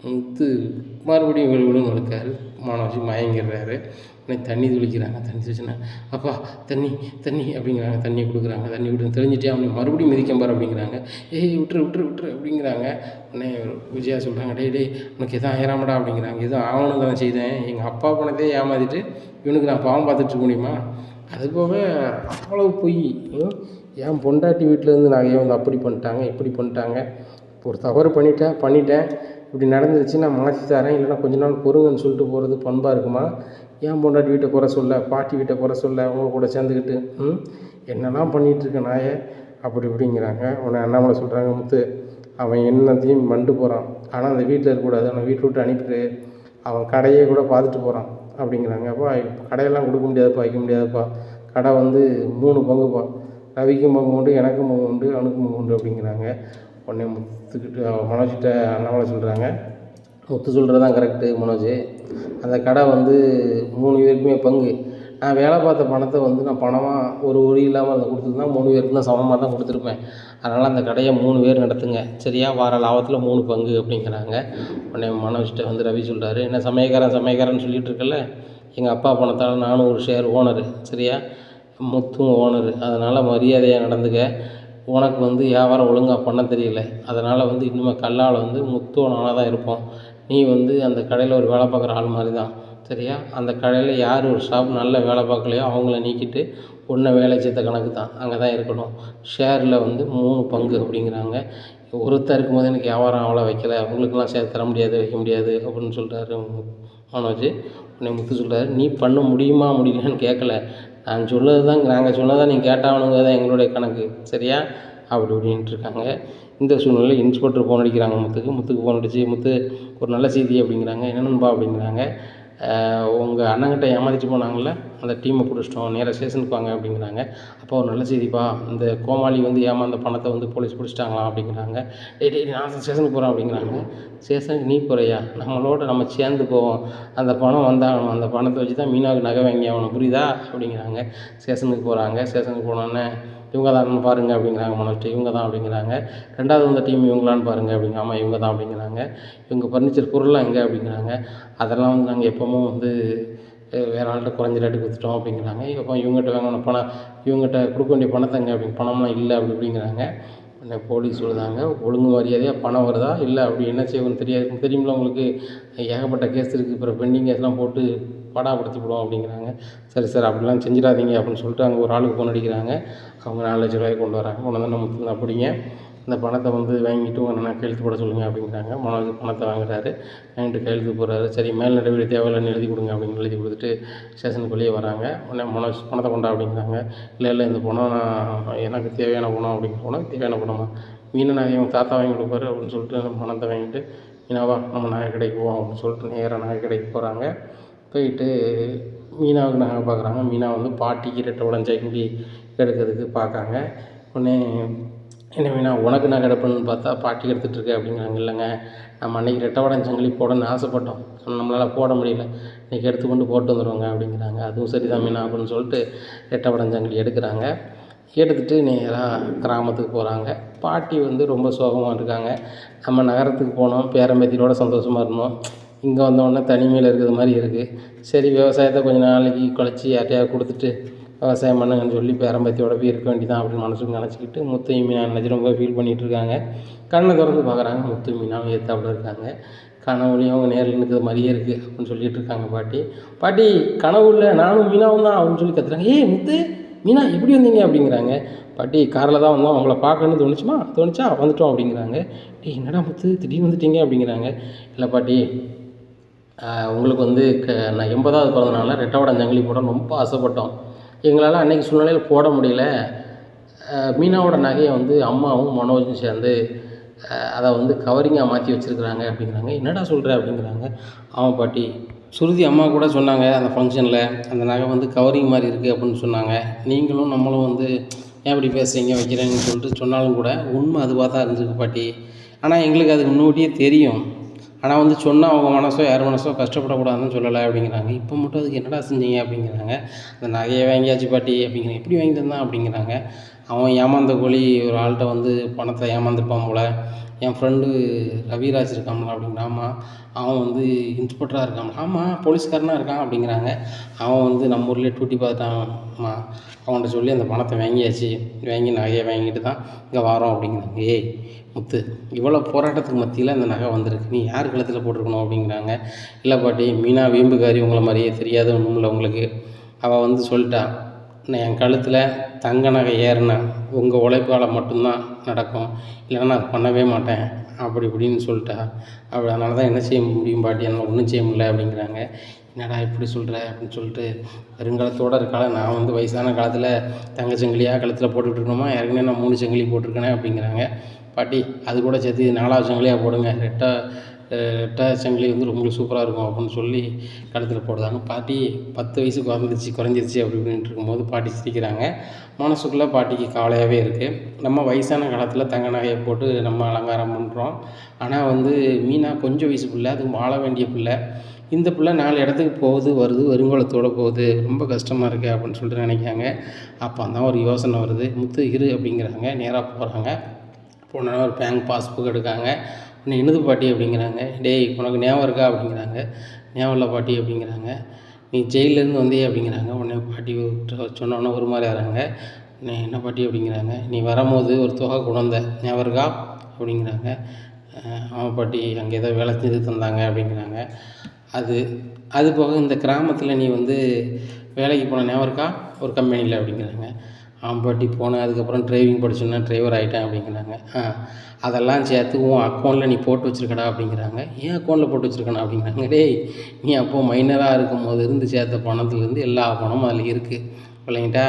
முத்து மறுபடியும் விழுவிழுன்னு வழுக்காரு. மனோஜ் மயங்கிடுறாரு. உடனே தண்ணி தெளிக்கிறாங்க. தண்ணி தெளிச்சுன்னா அப்பா தண்ணி தண்ணி அப்படிங்கிறாங்க. தண்ணி கொடுக்குறாங்க. தண்ணி விட்டு தெளிஞ்சிட்டே அவனை மறுபடியும் மிதிக்கம் பாரு அப்படிங்கிறாங்க. ஏய் விட்டுரு விட்டுரு விட்டுரு அப்படிங்கிறாங்க. உடனே விஜயா சொல்கிறாங்க, டேய் டேய் உனக்கு எதுவும் ஆயிராமடா அப்படிங்கிறாங்க. எதுவும் ஆகணும்னு தானே செய்தேன், எங்கள் அப்பா பணத்தையே ஏமாற்றிட்டு இவனுக்கு நான் பாவம் பார்த்துட்டு இருக்க முடியுமா? அது போக அவ்வளவு பொய். என் பொண்டாட்டி வீட்டிலேருந்து நகையை வந்து அப்படி பண்ணிட்டாங்க இப்படி பண்ணிட்டாங்க, ஒரு தவறு பண்ணிட்டேன் இப்படி நடந்துருச்சு, நான் மாற்றி தரேன், இல்லைன்னா கொஞ்ச நாள் பொறுங்கன்னு சொல்லிட்டு போகிறது பண்பாக இருக்குமா? ஏன் பொண்டாட்டி வீட்டை குறை சொல்ல, பாட்டி வீட்டை குறை சொல்ல, அவங்க கூட சேர்ந்துக்கிட்டு என்னெல்லாம் பண்ணிகிட்ருக்க நாயை அப்படி இப்படிங்கிறாங்க. உடனே அண்ணாமலை சொல்கிறாங்க, முத்து அவன் என்னத்தையும் மண்டு போகிறான், ஆனால் அந்த வீட்டில் இருக்கக்கூடாது, அவனை வீட்டை விட்டு அனுப்பிட்டு அவன் கடையே கூட பார்த்துட்டு போகிறான் அப்படிங்கிறாங்க. அப்போ கடையெல்லாம் கொடுக்க முடியாதுப்பா, வைக்க முடியாதுப்பா, கடை வந்து 3 பங்குப்பா, ரவிக்கும் பங்கு உண்டு, எனக்கும் பங்கு உண்டு, அவனுக்கும் பங்கு உண்டு அப்படிங்கிறாங்க. உடனே முத்துக்கிட்ட மனோஜ்கிட்ட அண்ணாமலை சொல்கிறாங்க, முத்து சொல்கிறது தான் கரெக்டு மனோஜ், அந்த கடை வந்து 3 பேருக்குமே பங்கு, நான் வேலை பார்த்த பணத்தை வந்து நான் பணமாக ஒரு இல்லாமல் அதை கொடுத்துருந்தா 3 பேருக்கு தான் சமமாக தான் கொடுத்துருப்பேன். அதனால் அந்த கடையை 3 பேர் நடத்துங்க, சரியா? வார லாபத்தில் 3 பங்கு அப்படிங்கிறாங்க. உடனே மனோஜ்கிட்ட வந்து ரவி சொல்கிறாரு, என்ன சமயக்காரன் சொல்லிகிட்டு இருக்கல, எங்கள் அப்பா பணத்தால் நானும் ஒரு ஷேர் ஓனரு, சரியா? முத்தும் ஓனரு, அதனால் மரியாதையாக நடந்துக்க. உனக்கு வந்து வியாபாரம் ஒழுங்காக பண்ண தெரியல, அதனால் வந்து இன்னுமே கல்லால் வந்து முத்தும் நானாக தான் இருப்போம். நீ வந்து அந்த கடையில் ஒரு வேலை பார்க்குற ஆள் மாதிரி தான், சரியா? அந்த கடையில் யார் ஒரு ஸ்டாஃப் நல்ல வேலை பார்க்கலையோ அவங்கள நீக்கிட்டு உன்னை வேலை சேர்த்த கணக்கு தான் அங்கே தான் இருக்கணும். ஷேரில் வந்து 3 பங்கு அப்படிங்கிறாங்க. ஒருத்தர் இருக்கும்போது எனக்கு வியாபாரம் அவ்வளோ வைக்கல, உங்களுக்கெல்லாம் சேர்த்து தர முடியாது, வைக்க முடியாது அப்படின்னு சொல்கிறாரு மனோஜ். உடனே முத்து சொல்கிறாரு, நீ பண்ண முடியுமா முடியலையான்னு கேட்கல, நாங்கள் சொன்னதை நீங்கள் கேட்டாகணுங்கிறது தான் எங்களுடைய கணக்கு, சரியா? அப்படி இப்படின்ட்டு இருக்காங்க. இந்த சூழ்நிலையில் இன்ஸ்பெக்டர் ஃபோன் அடிக்கிறாங்க முத்துக்கு ஃபோன் அடித்து, முத்து ஒரு நல்ல செய்தி அப்படிங்கிறாங்க. என்னென்னப்பா அப்படிங்கிறாங்க. உங்கள் அண்ணங்கிட்ட ஏமாற்றிட்டு போனாங்கள்ல, அந்த டீமை பிடிச்சிட்டோம், நேராக ஸ்டேஷனுக்கு வாங்க அப்படிங்கிறாங்க. அப்போ ஒரு நல்ல செய்திப்பா, இந்த கோமாளி வந்து ஏமாந்த பணத்தை வந்து போலீஸ் பிடிச்சிட்டாங்களாம் அப்படிங்கிறாங்க. டேய் நான் ஸ்டேஷனுக்கு போகிறேன் அப்படிங்கிறாங்க. ஸ்டேஷனுக்கு நீ போகிறியா? நம்ம சேர்ந்து போவோம், அந்த பணம் வந்தாகணும், அந்த பணத்தை வச்சு தான் மீனாவுக்கு நகை வாங்கி ஆகணும், புரியுதா அப்படிங்கிறாங்க. ஸ்டேஷனுக்கு போகிறாங்க. ஸ்டேஷனுக்கு போனோன்னே இவங்க தான் பாருங்கள் அப்படிங்கிறாங்க மனோஜ்ட்டு. இவங்க தான் அப்படிங்கிறாங்க. 2வது வந்த டீம் இவங்களான்னு பாருங்கள் அப்படிங்க. ஆமாம் இவங்க தான் அப்படிங்கிறாங்க. இவங்க ஃபர்னிச்சர் பொருள்லாம் எங்கே அப்படிங்கிறாங்க. அதெல்லாம் வந்து நாங்கள் எப்போவும் வந்து வேறு ஆள்கிட்ட குறைஞ்ச ரேட்டுக்கு விற்றுட்டோம் அப்படிங்கிறாங்க. இப்போ இவங்ககிட்ட வாங்கின பணம், இவங்ககிட்ட கொடுக்க வேண்டிய பணத்தை எங்கே அப்படிங்க, பணம்லாம் இல்லை அப்படி இப்படிங்கிறாங்க. உடனே போலீஸ் சொல்லுதாங்க, ஒழுங்கு மரியாதையாக பணம் வருதா இல்லை அப்படி என்ன செய்வோன்னு தெரியுமில்ல உங்களுக்கு, ஏகப்பட்ட கேஸ் இருக்குது, அப்புறம் பெண்டிங் கேஸ்லாம் போட்டு பாடாப்படுத்தி விடுவோம் அப்படிங்கிறாங்க. சரி சார் அப்படிலாம் செஞ்சிடாதீங்க அப்படின்னு சொல்லிட்டு அங்கே ஒரு ஆளுக்கு ஃபோன் அடிக்கிறாங்க. அவங்க 4 லட்ச ரூபாய் கொண்டு வராங்க. கொண்டு வந்து நம்ம அப்படிங்க இந்த பணத்தை வந்து வாங்கிட்டு உங்கள் அண்ணனை கையெழுத்து போட சொல்லுங்கள் அப்படிங்கிறாங்க. மனோஜ் பணத்தை வாங்குறாரு, வாங்கிட்டு கையெழுத்து போடுறாரு. சரி மேல் நடவடிக்கை தேவையில்லைன்னு எழுதி கொடுங்க அப்படின்னு எழுதி கொடுத்துட்டு ஸ்டேஷனுக்கு வெளியே வராங்க. உடனே மனோஜ் பணத்தை கொண்டா அப்படிங்கிறாங்க. இல்லை இந்த பணம் நான் எனக்கு தேவையான பணம் அப்படிங்கிற பணம் தேவையான பணமா, மீனை நான் என் தாத்தா வாங்கி கொடுப்பாரு அப்படின்னு சொல்லிட்டு அந்த பணத்தை வாங்கிட்டு மீனாவா நம்ம நகை கடைக்கு போவோம் அப்படின்னு சொல்லிட்டு நேராக நகை கடைக்கு போகிறாங்க. போயிட்டு மீனாவுக்கு நகை பார்க்குறாங்க. மீனா வந்து பாட்டிக்கு ரெட்டை உடஞ்ச கிண்டி எடுக்கிறதுக்கு பார்க்காங்க. உடனே என்ன வேணா உனக்கு நகை எடுப்பேன்னு பார்த்தா பாட்டி எடுத்துகிட்ருக்க அப்படிங்கிறாங்க. இல்லைங்க, நம்ம அன்றைக்கி ரெட்டை சங்கிலி போடணும்னு ஆசைப்பட்டோம், ஆனால் நம்மளால் போட முடியல, இன்றைக்கி எடுத்துக்கொண்டு போட்டு வந்துடுவோங்க அப்படிங்கிறாங்க. அதுவும் சரி தான் மீனா அப்படின்னு சொல்லிட்டு ரெட்டை சங்கிலி எடுக்கிறாங்க. எடுத்துகிட்டு நேராக கிராமத்துக்கு போகிறாங்க. பாட்டி வந்து ரொம்ப சோகமாக இருக்காங்க. நம்ம நகரத்துக்கு போனோம், பேரம்பேத்தியோட சந்தோஷமாக இருந்தோம், இங்கே வந்தோடனே தனிமையில் இருக்கிறது மாதிரி இருக்குது. சரி, விவசாயத்தை கொஞ்சம் நாளைக்கு கழிச்சு யார்ட்டையாவது கொடுத்துட்டு விவசாயம் பண்ணுங்கன்னு சொல்லி பேரம்பேத்தியோட போய் இருக்க வேண்டியதான் அப்படின்னு மனசுக்கு நினச்சிக்கிட்டு முத்தையும் மீனா நினச்சி ரொம்ப ஃபீல் பண்ணிகிட்டு இருக்காங்க. கண்ணை திறந்து பார்க்குறாங்க, முத்து மீனாவும் ஏற்றாப்புல இருக்காங்க. கனவுலையும் அவங்க நேரில் இருக்கிறது மாதிரியே இருக்குது அப்படின்னு சொல்லிட்டு இருக்காங்க பாட்டி. பாட்டி கனவுல நானும் மீனாவும் தான் அப்படின்னு சொல்லி கத்துறாங்க. ஏய் முத்து, மீனா எப்படி வந்தீங்க அப்படிங்கிறாங்க. பாட்டி காரில் தான் வந்தோம், உங்களை பார்க்கணுன்னு தோணுச்சா வந்துட்டோம் அப்படிங்கிறாங்க. டேய் என்னடா முத்து திடீர்னு வந்துட்டீங்க அப்படிங்கிறாங்க. இல்லை பாட்டி, உங்களுக்கு வந்து நான் 80வது பிறந்தனால ரெட்டை சங்கிலி போட ரொம்ப ஆசைப்பட்டோம். எங்களால் அன்றைக்கி சூழ்நிலையில் போட முடியல. மீனாவோட நகையை வந்து அம்மாவும் மனோஜும் சேர்ந்து அதை வந்து கவரிங்காக மாற்றி வச்சுருக்குறாங்க அப்படிங்கிறாங்க. என்னடா சொல்கிற அப்படிங்கிறாங்க. ஆமாம் பாட்டி, சுருதி அம்மா கூட சொன்னாங்க அந்த ஃபங்க்ஷனில், அந்த நகை வந்து கவரிங் மாதிரி இருக்குது அப்படின்னு சொன்னாங்க. நீங்களும் நம்மளும் வந்து ஏன் இப்படி பேசுகிறீங்க வைக்கிறேன்னு சொல்லிட்டு சொன்னாலும் கூட உண்மை அதுவாக தான் இருந்திருக்கு பாட்டி. ஆனால் எங்களுக்கு அது முன்னூட்டியே தெரியும். ஆனால் வந்து சொன்னால் அவங்க மனசோ யார் மனசோ கஷ்டப்படக்கூடாதுன்னு சொல்லலை அப்படிங்கிறாங்க. இப்போ மட்டும் அதுக்கு என்னடா செஞ்சீங்க அப்படிங்கிறாங்க. அந்த நகையை வாங்கியாச்சு பாட்டி அப்படிங்கிறாங்க. எப்படி வாங்கி தந்தான் அப்படிங்கிறாங்க. அவன் ஏமாந்த கோழி ஒரு ஆள்கிட்ட வந்து பணத்தை ஏமாந்துருப்பான் போல். என் ஃப்ரெண்டு ரவிராஜ் இருக்கான்ல அப்படிங்கிற. ஆமாம், அவன் வந்து இன்ஸ்பெக்டராக இருக்கான். ஆமாம், போலீஸ்காரனாக இருக்கான் அப்படிங்கிறாங்க. அவன் வந்து நம்ம ஊர்லேயே டூட்டி பார்த்துட்டான்மா, அவன்கிட்ட சொல்லி அந்த பணத்தை வாங்கியாச்சு, வாங்கி நகையை வாங்கிட்டு தான் இங்கே வரோம் அப்படிங்கிறாங்க. ஏய் முத்து, இவ்வளோ போராட்டத்துக்கு மத்தியில் அந்த நகை வந்திருக்கு, நீ யார் கழுத்தில் போட்டிருக்கணும் அப்படிங்கிறாங்க. இல்லை பாட்டி, மீனா வீம்புக்காரி, உங்களை மாதிரியே தெரியாத ஒன்றும் இல்லை உங்களுக்கு. அவள் வந்து சொல்லிட்டா, நான் என் கழுத்தில் தங்க நகை ஏறினா உங்கள் உழைப்பால் மட்டும்தான் நடக்கும், இல்லைன்னா நான் பண்ணவே மாட்டேன் அப்படி இப்படின்னு சொல்லிட்டா. அதனால தான் என்ன செய்ய முடியும் பாட்டி, என்னால் ஒன்றும் செய்ய முடியல அப்படிங்கிறாங்க. என்னடா இப்படி சொல்கிற அப்படின்னு சொல்லிட்டு, வருங்காலத்தோடு இருக்கால, நான் வந்து வயசான காலத்தில் தங்க சங்கிலியாக கழுத்தில் போட்டுக்கிட்டு ஏற்கனவே நான் 3 சங்கிலி போட்டிருக்கேனே அப்படிங்கிறாங்க. பாட்டி அது கூட சேர்த்து 4வது சங்கிலியாக போடுங்க, ரெட்டை சங்கிலி வந்து ரொம்ப சூப்பராக இருக்கும் அப்படின்னு சொல்லி கழுத்தில் போடுதாங்க. பாட்டி 10 வயசு குறைஞ்சிருச்சு அப்படி இப்படின்ட்டு இருக்கும்போது பாட்டி சிரிக்கிறாங்க. மனசுக்குள்ளே பாட்டிக்கு கவலையாகவே இருக்குது. நம்ம வயசான காலத்தில் தங்க நகையை போட்டு நம்ம அலங்காரம் பண்ணுறோம். ஆனால் வந்து மீனா கொஞ்சம் வயசு பிள்ளை, அதுக்கு வாழ வேண்டிய பிள்ளை. இந்த பிள்ளை 4 இடத்துக்கு போகுது வருது, வருங்காலத்தோடு போகுது, ரொம்ப கஷ்டமாக இருக்குது அப்படின்னு சொல்லிட்டு நினைக்காங்க. அப்போ தான் ஒரு யோசனை வருது. முத்து இரு அப்படிங்கிறாங்க. நேராக போகிறாங்க. போனோன்னா ஒரு பேங்க் பாஸ்புக் எடுக்காங்க. உடனே என்னது பாட்டி அப்படிங்கிறாங்க. டேய் உனக்கு ஞாபகம் இருக்கா அப்படிங்கிறாங்க. ஞாபகம் இல்லை பாட்டி அப்படிங்கிறாங்க. நீ ஜெயிலேருந்து வந்தியே அப்படிங்கிறாங்க. உடனே பாட்டி சொன்னோன்னே ஒரு மாதிரி ஆகிறாங்க. என்ன பாட்டி அப்படிங்கிறாங்க. நீ வரும்போது ஒரு தொகை கொண்டு வந்த ஞாபகம் இருக்கா அப்படிங்கிறாங்க. ஆமாம் பாட்டி, அங்கே ஏதோ வேலை செஞ்சு தந்தாங்க அப்படிங்கிறாங்க. அது போக இந்த கிராமத்தில் நீ வந்து வேலைக்கு போன ஞாபகம் இருக்கா ஒரு கம்பெனியில் அப்படிங்கிறாங்க. ஆமாம் பாட்டி, போனேன், அதுக்கப்புறம் டிரைவிங் படிச்சோன்னா டிரைவர் ஆகிட்டேன் அப்படிங்கிறாங்க. அதெல்லாம் சேர்த்து உன் அக்கௌண்ட்டில் நீ போட்டு வச்சுருக்கடா அப்படிங்கிறாங்க. ஏன் அக்கௌண்ட்டில் போட்டு வச்சுருக்கணும் அப்படிங்கிறாங்க. டேய் நீ அப்போது மைனராக இருக்கும் போது இருந்து சேர்த்த பணத்துலேருந்து எல்லா பணமும் அதில் இருக்குது இல்லைங்கிட்டா,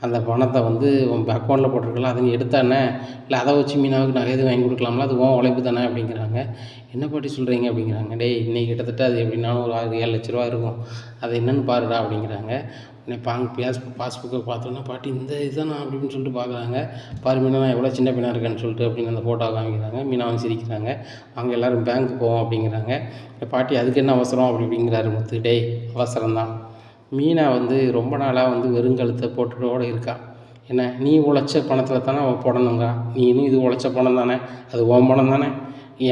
அந்த பணத்தை வந்து உன் அக்கௌண்ட்டில் போட்டிருக்கலாம், அதை நீ எடுத்தானே, இல்லை அதை வச்சு மீனாவுக்கு நகை எதுவும் வாங்கி கொடுக்கலாம்ல, அது உன் உழைப்பு தானே அப்படிங்கிறாங்க. என்ன பாட்டி சொல்கிறீங்க அப்படிங்கிறாங்க. டேய் இன்றைக்கி கிட்டத்தட்ட அது எப்படின்னாலும் ஒரு 6-7 லட்ச ரூபா இருக்கும், அது என்னென்னு பாருடா அப்படிங்கிறாங்க. உடனே பாஸ்புக்கை பார்த்தோன்னா பாட்டி இந்த இதுதான் நான் அப்படின்னு சொல்லிட்டு பார்க்குறாங்க. பாரு மீனா, நான் எவ்வளோ சின்ன பையனாக இருக்கேன்னு சொல்லிட்டு அப்படின்னு அந்த ஃபோட்டோ காமிக்கிறாங்க. மீனாவும் சிரிக்கிறாங்க. அவங்க எல்லோரும் பேங்க்கு போவோம் அப்படிங்கிறாங்க. பாட்டி அதுக்கு என்ன அவசரம் அப்படி இப்படிங்கிறாரு முத்து. டேய் அவசரம்தான், மீனா வந்து ரொம்ப நாளாக வந்து வெறுங்கழுத்தை போட்டுட்டோடு இருக்கா. என்ன நீ உழைச்ச பணத்தில் தானே அவள் போடணுங்க, நீனும் இது உழைச்ச பணம் தானே, அது உன் பணம் தானே,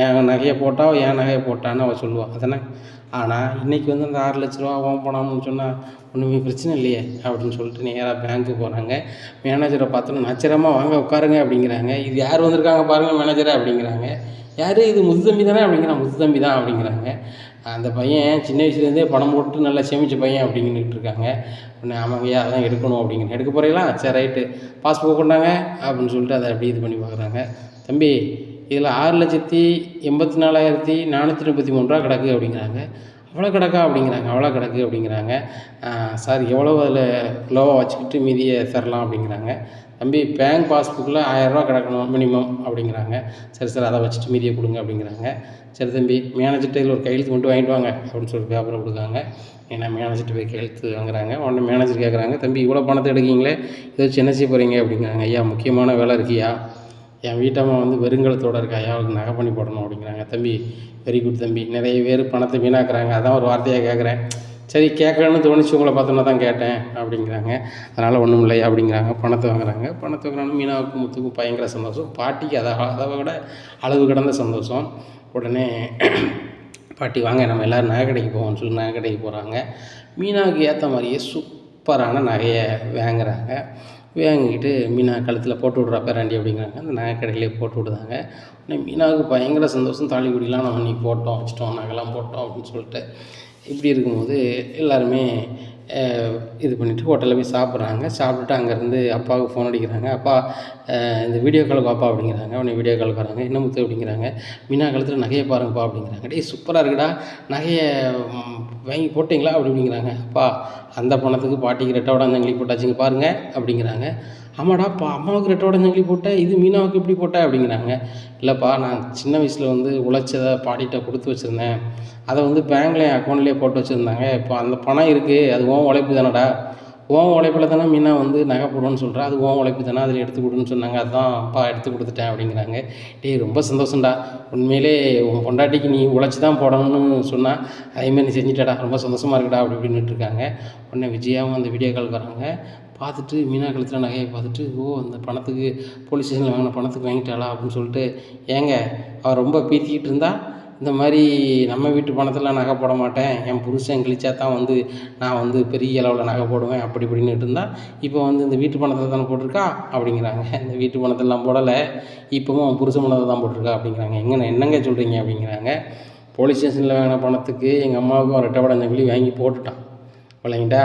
என் நகையை போட்டான்னு அவள் சொல்லுவாள் அதானே. ஆனால் இன்றைக்கி வந்து அந்த 6 லட்ச ரூபா உன் பணம்னு சொன்னால் ஒன்றுமே பிரச்சனை இல்லையே அப்படின்னு சொல்லிட்டு நேராக பேங்க்கு போகிறாங்க. மேனேஜரை பார்த்தோன்னா நச்சரமாக வாங்க உட்காருங்க அப்படிங்கிறாங்க. இது யார் வந்திருக்காங்க பாருங்கள் மேனேஜரை அப்படிங்கிறாங்க. யார் இது, முத்து தம்பி தானே அப்படிங்கிறான். முத்து தம்பி தான் அப்படிங்கிறாங்க. அந்த பையன் சின்ன வயசுலேருந்தே பணம் போட்டு நல்லா சேமித்த பையன் அப்படின்னுட்டு இருக்காங்க. உடனே ஆமாங்கய்யா அதான் எடுக்கணும் அப்படிங்கிற. எடுக்க போகிறீங்களா, சரி ரைட்டு, பாஸ்புக் கொண்டாங்க அப்படின்னு சொல்லிட்டு அதை அப்படி இது பண்ணி பார்க்குறாங்க. தம்பி இதில் 6,84,433 ரூபா கிடக்கு அப்படிங்கிறாங்க. அவ்வளோ கிடக்கா அப்படிங்கிறாங்க. அவ்வளோ கிடக்கு அப்படிங்கிறாங்க. சார் எவ்வளோ அதில் லோவாக வச்சுக்கிட்டு மீதியை தரலாம் அப்படிங்கிறாங்க. தம்பி பேங்க் பாஸ்புக்கில் 1000 ரூபா கிடக்கணும் மினிமம் அப்படிங்கிறாங்க. சரி சார் அதை வச்சுட்டு மீதியை கொடுங்க அப்படிங்கிறாங்க. சரி தம்பி மேனேஜர்கிட்ட இதில் ஒரு கையெழுத்து மட்டும் வாங்கிட்டு வாங்க அப்படின்னு சொல்லிட்டு பேப்பரை கொடுக்காங்க. ஏன்னா மேனேஜர்கிட்ட போய் கையெழுத்து வாங்குறாங்க. உடனே மேனேஜர் கேட்குறாங்க, தம்பி இவ்வளோ பணத்தை எடுக்கீங்களே, இதை வச்சு என்ன செய்ய போகிறீங்க அப்படிங்கிறாங்க. ஐயா முக்கியமான வேலை இருக்கியா, என் வீட்டம்மா வந்து வெறுங்கலத்தோடு இருக்கா, அவளுக்கு நகை பண்ணி போடணும் அப்படிங்கிறாங்க. தம்பி வெரி குட் தம்பி, நிறைய பேர் பணத்தை வீணாக்குறாங்க, அதான் ஒரு வார்த்தையாக கேட்குறேன். சரி கேட்கணுன்னு தோணுச்சு, உங்களை பார்த்தோன்னா தான் கேட்டேன் அப்படிங்கிறாங்க. அதனால் ஒன்றும் இல்லை அப்படிங்கிறாங்க. பணத்தை வாங்குறாங்க. பணத்தை வாங்கினாலும் மீனாவுக்கும் முத்துக்கும் பயங்கர சந்தோஷம். பாட்டிக்கு அதை விட அளவு கடந்த சந்தோஷம். உடனே பாட்டி வாங்க நம்ம எல்லோரும் நகை கடைக்கு போவோம்னு சொல்லி நகை கடைக்கு போகிறாங்க. மீனாவுக்கு ஏற்ற மாதிரியே சூப்பரான நகையை வாங்குறாங்க. வாங்கிக்கிட்டு மீனா கழுத்தில் போட்டு விட்றா பேராண்டி அப்படிங்கிறாங்க. அந்த நகை கடையிலே போட்டு விடுதாங்க. உடனே மீனாவுக்கு பயங்கர சந்தோஷம். தாலி கொடிலாம் நம்ம இன்றைக்கி போட்டோம், வச்சிட்டோம், நகைலாம் போட்டோம் அப்படின்னு சொல்லிட்டு. இப்படி இருக்கும்போது எல்லாருமே இது பண்ணிவிட்டு ஹோட்டலில் போய் சாப்பிட்றாங்க. சாப்பிட்டுட்டு அங்கேருந்து அப்பாவுக்கு ஃபோன் அடிக்கிறாங்க. அப்பா இந்த வீடியோ காலுக்கு வாப்பா அப்படிங்கிறாங்க. உடனே வீடியோ காலுக்கு வராங்க. என்ன முத்து அப்படிங்கிறாங்க. மீனா கழுத்தில் நகையை பாருங்கப்பா அப்படிங்கிறாங்க. டேய் சூப்பராக இருக்குடா, நகையை வாங்கி போட்டிங்களா அப்படிங்கிறாங்க. அப்பா அந்த பணத்துக்கு பாட்டிக்கு ரெட்டை உடஞ்சங்கிலி போட்டாச்சுங்க பாருங்கள் அப்படிங்கிறாங்க. ஆமாடா அம்மாவுக்கு ரெட்டை உடஞ்சங்கிலி போட்டேன், இது மீனாவுக்கு எப்படி போட்டேன் அப்படிங்கிறாங்க. இல்லைப்பா நான் சின்ன வயசில் வந்து உழைச்சதை பாட்டிகிட்ட கொடுத்து வச்சுருந்தேன், அதை வந்து பேங்க்கில் என் அக்கௌண்ட்லேயே போட்டு வச்சுருந்தாங்க. இப்போ அந்த பணம் இருக்குது, அது உன் உழைப்பு தானடா, உன் உழைப்பில் தானே மீனா வந்து நகை போடுன்னு சொல்கிறா, அது உன் உழைப்பு தானே, அதில் எடுத்து கொடுன்னு சொன்னாங்க, அதுதான் அப்பா எடுத்து கொடுத்துட்டேன் அப்படிங்கிறாங்க. டேய் ரொம்ப சந்தோஷம்டா, உண்மையிலே உன் பொண்டாட்டிக்கு நீ உழைச்சி தான் போடணும்னு சொன்னால் அதேமாதிரி நீ செஞ்சிட்டடா, ரொம்ப சந்தோஷமாக இருக்குடா அப்படி இப்படின்னுட்டு இருக்காங்க. உடனே விஜயாவும் அந்த வீடியோ கால் வராங்க. பார்த்துட்டு மீனா கழுத்தில் நகையை பார்த்துட்டு, ஓ அந்த பணத்துக்கு போலீஸ் ஸ்டேஷனில் வாங்கின பணத்துக்கு வாங்கிட்டாளா அப்படின்னு சொல்லிட்டு, ஏங்க அவள் ரொம்ப பீத்திக்கிட்டு இருந்தா, இந்த மாதிரி நம்ம வீட்டு பணத்தில் நகை போட மாட்டேன், என் புருஷன் கிழிச்சா தான் வந்து நான் வந்து பெரிய அளவில் நகை போடுவேன் அப்படி இப்படின்னுட்டு இருந்தால், இப்போ வந்து இந்த வீட்டு பணத்தில் தானே போட்டிருக்கா அப்படிங்கிறாங்க. இந்த வீட்டு பணத்திலலாம் போடலை, இப்போவும் அவன் புருஷன் பணத்தில் தான் போட்டிருக்கா அப்படிங்கிறாங்க. என்னங்க சொல்கிறீங்க அப்படிங்கிறாங்க. போலீஸ் ஸ்டேஷனில் வாங்கின பணத்துக்கு எங்கள் அம்மாவுக்கும் ரெட்டை உடஞ்சங்கிலி வாங்கி போட்டுட்டான், விளையாண்டா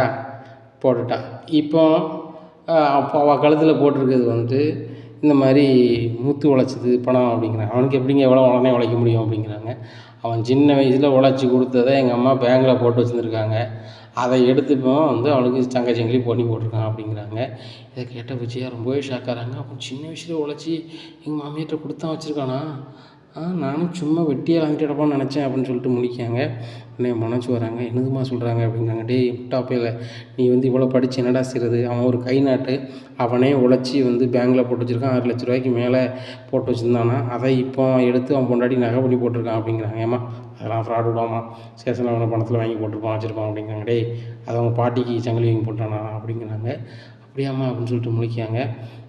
போட்டுட்டான். இப்போ அப்போ அவள் கழுத்தில் போட்டிருக்கிறது வந்துட்டு இந்த மாதிரி முத்து உழைச்சது பணம் அப்படிங்கிறாங்க. அவனுக்கு எப்படிங்க எவ்வளோ உடனே உழைக்க முடியும் அப்படிங்கிறாங்க. அவன் சின்ன வயசில் உழைச்சி கொடுத்ததை எங்கள் அம்மா பேங்கில் போட்டு வச்சுருந்துருக்காங்க, அதை எடுத்துப்போ வந்து அவனுக்கு சங்கச்சங்கிலி பண்ணி போட்டிருக்கான் அப்படிங்கிறாங்க. இதை கேட்ட விஜயா ரொம்பவே ஷாக்காகிறாங்க. அப்போ சின்ன வயசில் உழைச்சி எங்கள் மாமியார்கிட்ட கொடுத்தா வச்சுருக்கானா, நானும் சும்மா வெட்டியாக வாங்கிட்டு கிடப்பான்னு நினச்சேன் அப்படின்னு சொல்லிட்டு முடிக்காங்க. உடனே மனோஜ் வராங்க. என்னதுமா சொல்கிறாங்க அப்படிங்கிறாங்க. டேய் முட்டாப்பையில், நீ வந்து இவ்வளோ படித்து என்னடா செய்கிறது, அவன் ஒரு கை நாட்டு, அவனே உழைச்சி வந்து பேங்கில் போட்டு வச்சுருக்கான், 6 லட்ச ரூபாய்க்கு மேலே போட்டு வச்சுருந்தானா, அதை இப்போ எடுத்து அவன் பொண்டாட்டி நகை பண்ணி போட்டிருக்கான் அப்படிங்கிறாங்க. ஏம்மா அதெல்லாம் ஃப்ராட் விடாமா, ஸ்டேஷனில் அவனை பணத்தில் வாங்கி போட்டிருப்பான் வச்சுருப்பான் அப்படிங்கிறாங்க. டேய் அது அவங்க பாட்டிக்கு சங்கிலி வாங்கி போட்டானா அப்படிங்கிறாங்க. அப்படியாம்மா அப்படின்னு சொல்லிட்டு முழிக்காங்க.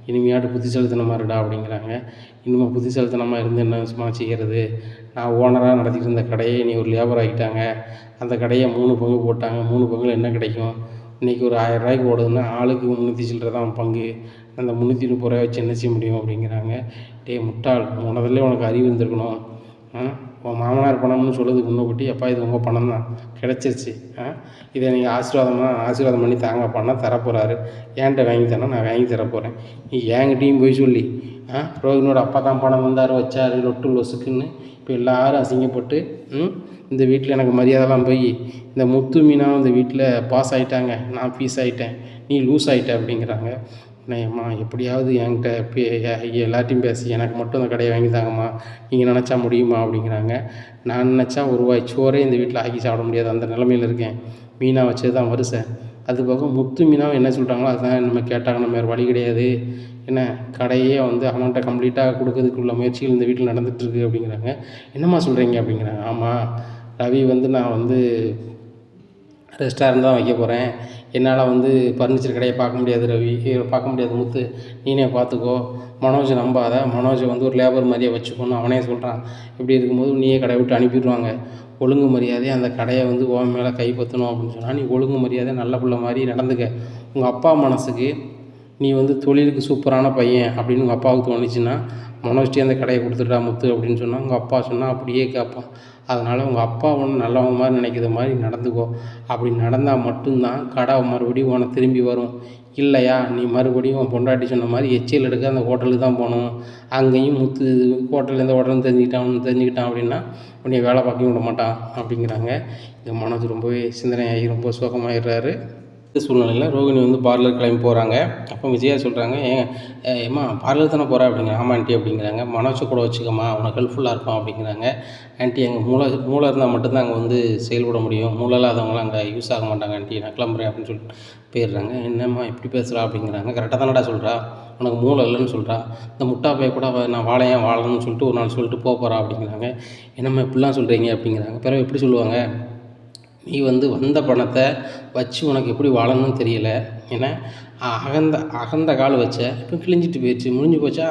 இனிமையாட்டு புத்திசாலித்தனமாக இருடா அப்படிங்கிறாங்க. இன்னும் புத்திசாலித்தனமாக இருந்து என்ன சும்மா செய்கிறது, நான் ஓனராக நடத்திட்டு இருந்த கடையை நீ ஒரு லேபர் ஆகிட்டாங்க, அந்த கடையை 3 பங்கு போட்டாங்க, 3 பங்கில் என்ன கிடைக்கும், இன்றைக்கி ஒரு 1000 ரூபாய்க்கு ஓடுதுன்னா ஆளுக்கு 300 சில்லறை தான் பங்கு, அந்த 330 ரூபாய் வச்சு என்ன செய்ய முடியும் அப்படிங்கிறாங்க. டேய் முட்டாள், முதல்ல உனக்கு அறிவு இருந்திருக்கணும், உன் மாமனார் பணம்னு சொல்லுறதுக்கு முன்னக்கூட்டி, அப்பா இது உங்கள் பணம் தான் கிடச்சிருச்சு, இதை நீங்கள் ஆசீர்வாதம் பண்ணி தாங்கப்பான்னா தரப்போகிறாரு, ஏன்ட்ட வாங்கி தானே நான் வாங்கி தரப்போகிறேன், நீ என்கிட்டையும் போய் சொல்லி ரோஹினோட அப்பா தான் பணம் வந்தார் வச்சார் லொட்டு லொசுக்குன்னு இப்போ எல்லோரும் அசிங்கப்பட்டு இந்த வீட்டில் எனக்கு மரியாதைலாம் போய் இந்த முத்து மீனா இந்த வீட்டில் பாஸ் ஆகிட்டாங்க, நான் ஃபீஸ் ஆகிட்டேன், நீ லூஸ் ஆகிட்ட அப்படிங்கிறாங்க. அம்மா எப்படியாவது என்கிட்ட எல்லாத்தையும் பேசி எனக்கு மட்டும் அந்த கடையை வாங்கி தாங்கம்மா, நீங்கள் நினச்சா முடியுமா அப்படிங்கிறாங்க. நான் நினச்சா ஒரு ரூபாய் சோறே இந்த வீட்டில் ஆக்கி சாப்பிட முடியாது, அந்த நிலமையில் இருக்கேன், மீனா வச்சது தான் வருசை, அது போக முத்து மீனாவும் என்ன சொல்கிறாங்களோ அதுதான் நம்ம கேட்டாங்க, நம்ம வேறு வழி கிடையாது, என்ன கடையே வந்து அவன்கிட்ட கம்ப்ளீட்டாக கொடுக்கறதுக்குள்ள முயற்சிகள் இந்த வீட்டில் நடந்துகிட்ருக்கு அப்படிங்கிறாங்க. என்னம்மா சொல்கிறீங்க அப்படிங்கிறாங்க. ஆமாம் ரவி வந்து நான் வந்து ரெஸ்டாரண்ட் தான் வைக்க போகிறேன், என்னால் வந்து ஃபர்னிச்சர் கடையை பார்க்க முடியாது ரவி, பார்க்க முடியாது முத்து, நீனே பார்த்துக்கோ, மனோஜை நம்பாத, மனோஜை வந்து ஒரு லேபர் மாதிரியே வச்சுக்கோன்னு அவனே சொல்கிறான், இப்படி இருக்கும்போது நீயே கடை விட்டு அனுப்பிடுவாங்க, ஒழுங்கு மரியாதையாக அந்த கடையை வந்து உன் மேலே கைப்பற்றணும் அப்படின்னு சொன்னால் நீ ஒழுங்கு மரியாதை நல்ல பிள்ளை மாதிரி நடந்துக்க, உங்கள் அப்பா மனசுக்கு நீ வந்து தொழிலுக்கு சூப்பரான பையன் அப்படின்னு உங்கள் அப்பாவுக்கு தோணுச்சுன்னா மனோஜ்டே அந்த கடையை கொடுத்துட்டா முத்து அப்படின்னு சொன்னால் உங்கள் அப்பா சொன்னால் அப்படியே கேட்பான். அதனால் உங்கள் அப்பா ஒன்று நல்லவங்க மாதிரி நினைக்கிற மாதிரி நடந்துக்கோ, அப்படி நடந்தால் மட்டும்தான் கடை மறுபடியும் உனக்கு திரும்பி வரும், இல்லையா நீ மறுபடியும் உன் பொண்டாட்டி சொன்ன மாதிரி எச்சில் எடுக்க அந்த ஹோட்டலுக்கு தான் போகணும், அங்கேயும் முத்து ஹோட்டலில் எந்த ஹோட்டலும் தெரிஞ்சுக்கிட்டான் அப்படின்னா உன்னை வேலை பார்க்க விட மாட்டான் அப்படிங்கிறாங்க. இந்த மனோஜ் ரொம்பவே சிந்தனையாகி ரொம்ப சோகமாகிடுறாரு. சூழ்நிலையில் ரோகிணி வந்து பார்லர் கிளம்பி போகிறாங்க. அப்போ விஜயா சொல்கிறாங்க, ஏம்மா பார்லர் தானே போகிறா அப்படிங்க. ஆமாம் ஆண்டி அப்படிங்கிறாங்க. மனோஜை கூட வச்சுக்கம்மா, உனக்கு ஹெல்ப்ஃபுல்லாக இருப்பான் அப்படிங்கிறாங்க. ஆண்டி எங்கள் மூளை இருந்தால் மட்டும்தான் அங்கே வந்து செயல்பட முடியும், மூளை இல்லாதவங்களாம் அங்கே யூஸ் ஆக மாட்டாங்க ஆண்டி, நான் கிளம்புறேன் அப்படின்னு சொல்லிட்டு போயிடுறாங்க. என்னம்மா இப்படி பேசுகிறா அப்படிங்கிறாங்க. கரெக்டாக தானடா சொல்கிறா, உனக்கு மூளை இல்லைன்னு சொல்கிறா. இந்த முட்டா பைய கூட நான் வாழையன் வாழணும்னு சொல்லிட்டு ஒரு நாள் சொல்லிட்டு போகிறா அப்படிங்கிறாங்க. என்னம்மா இப்படிலாம் சொல்கிறீங்க அப்படிங்கிறாங்க. பிறகு எப்படி சொல்லுவாங்க, நீ வந்த பணத்தை வச்சு உனக்கு எப்படி வாழணும்னு தெரியல. ஏன்னா அகந்த கால் வச்ச, இப்போ கிழிஞ்சிட்டு போயிடுச்சு, முடிஞ்சு போச்சா.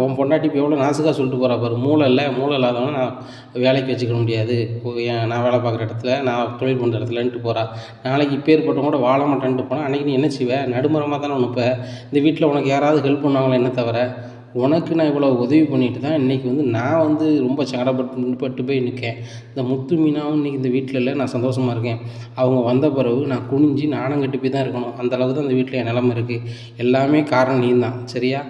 உன் பொண்டாட்டி இப்போ எவ்வளோ நாசுக்காக சொல்லிட்டு போகிறா பாரு. மூளை இல்லாதவனை நான் வேலைக்கு வச்சுக்க முடியாது, நான் வேலை பார்க்குற இடத்துல, நான் தொழில் பண்ணுற இடத்துலன்ட்டு போகிறா. நாளைக்கு இப்பேற்பட்டவங்க கூட வாழ மாட்டேன்ட்டு போனால் அன்றைக்கி நீ என்ன செய்வ? நடுமரமாக தானே நிற்ப. இந்த வீட்டில் உனக்கு யாராவது ஹெல்ப் பண்ணுவாங்களா? என்ன தவிர உனக்கு நான் இவ்வளோ உதவி பண்ணிட்டு தான் இன்றைக்கி நான் ரொம்ப சங்கடப்பட்டு போய் நிற்கேன். இந்த முத்து மீனாவும் இன்றைக்கி இந்த வீட்டில் இல்லை, நான் சந்தோஷமாக இருக்கேன். அவங்க வந்த பிறகு நான் குனிஞ்சு நாணம் கட்டி போய் தான் இருக்கணும். அந்தளவுக்கு தான் இந்த வீட்டில் என் நிலமை இருக்குது. எல்லாமே காரணம் நீ தான், சரியா?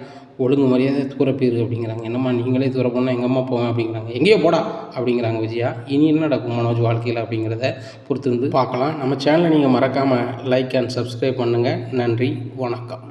ஒழுங்கு மரியாதை தூர போயிரு அப்படிங்கிறாங்க. என்னம்மா நீங்களே தூர போனால் எங்கள் அம்மா போவேன் அப்படிங்கிறாங்க. எங்கேயோ போடா அப்படிங்கிறாங்க விஜயா. இனி என்ன நடக்கும் மனோஜ் வாழ்க்கையில் அப்படிங்கிறத பொறுத்து பார்க்கலாம். நம்ம சேனலை நீங்கள் மறக்காமல் லைக் அண்ட் சப்ஸ்கிரைப் பண்ணுங்கள். நன்றி, வணக்கம்.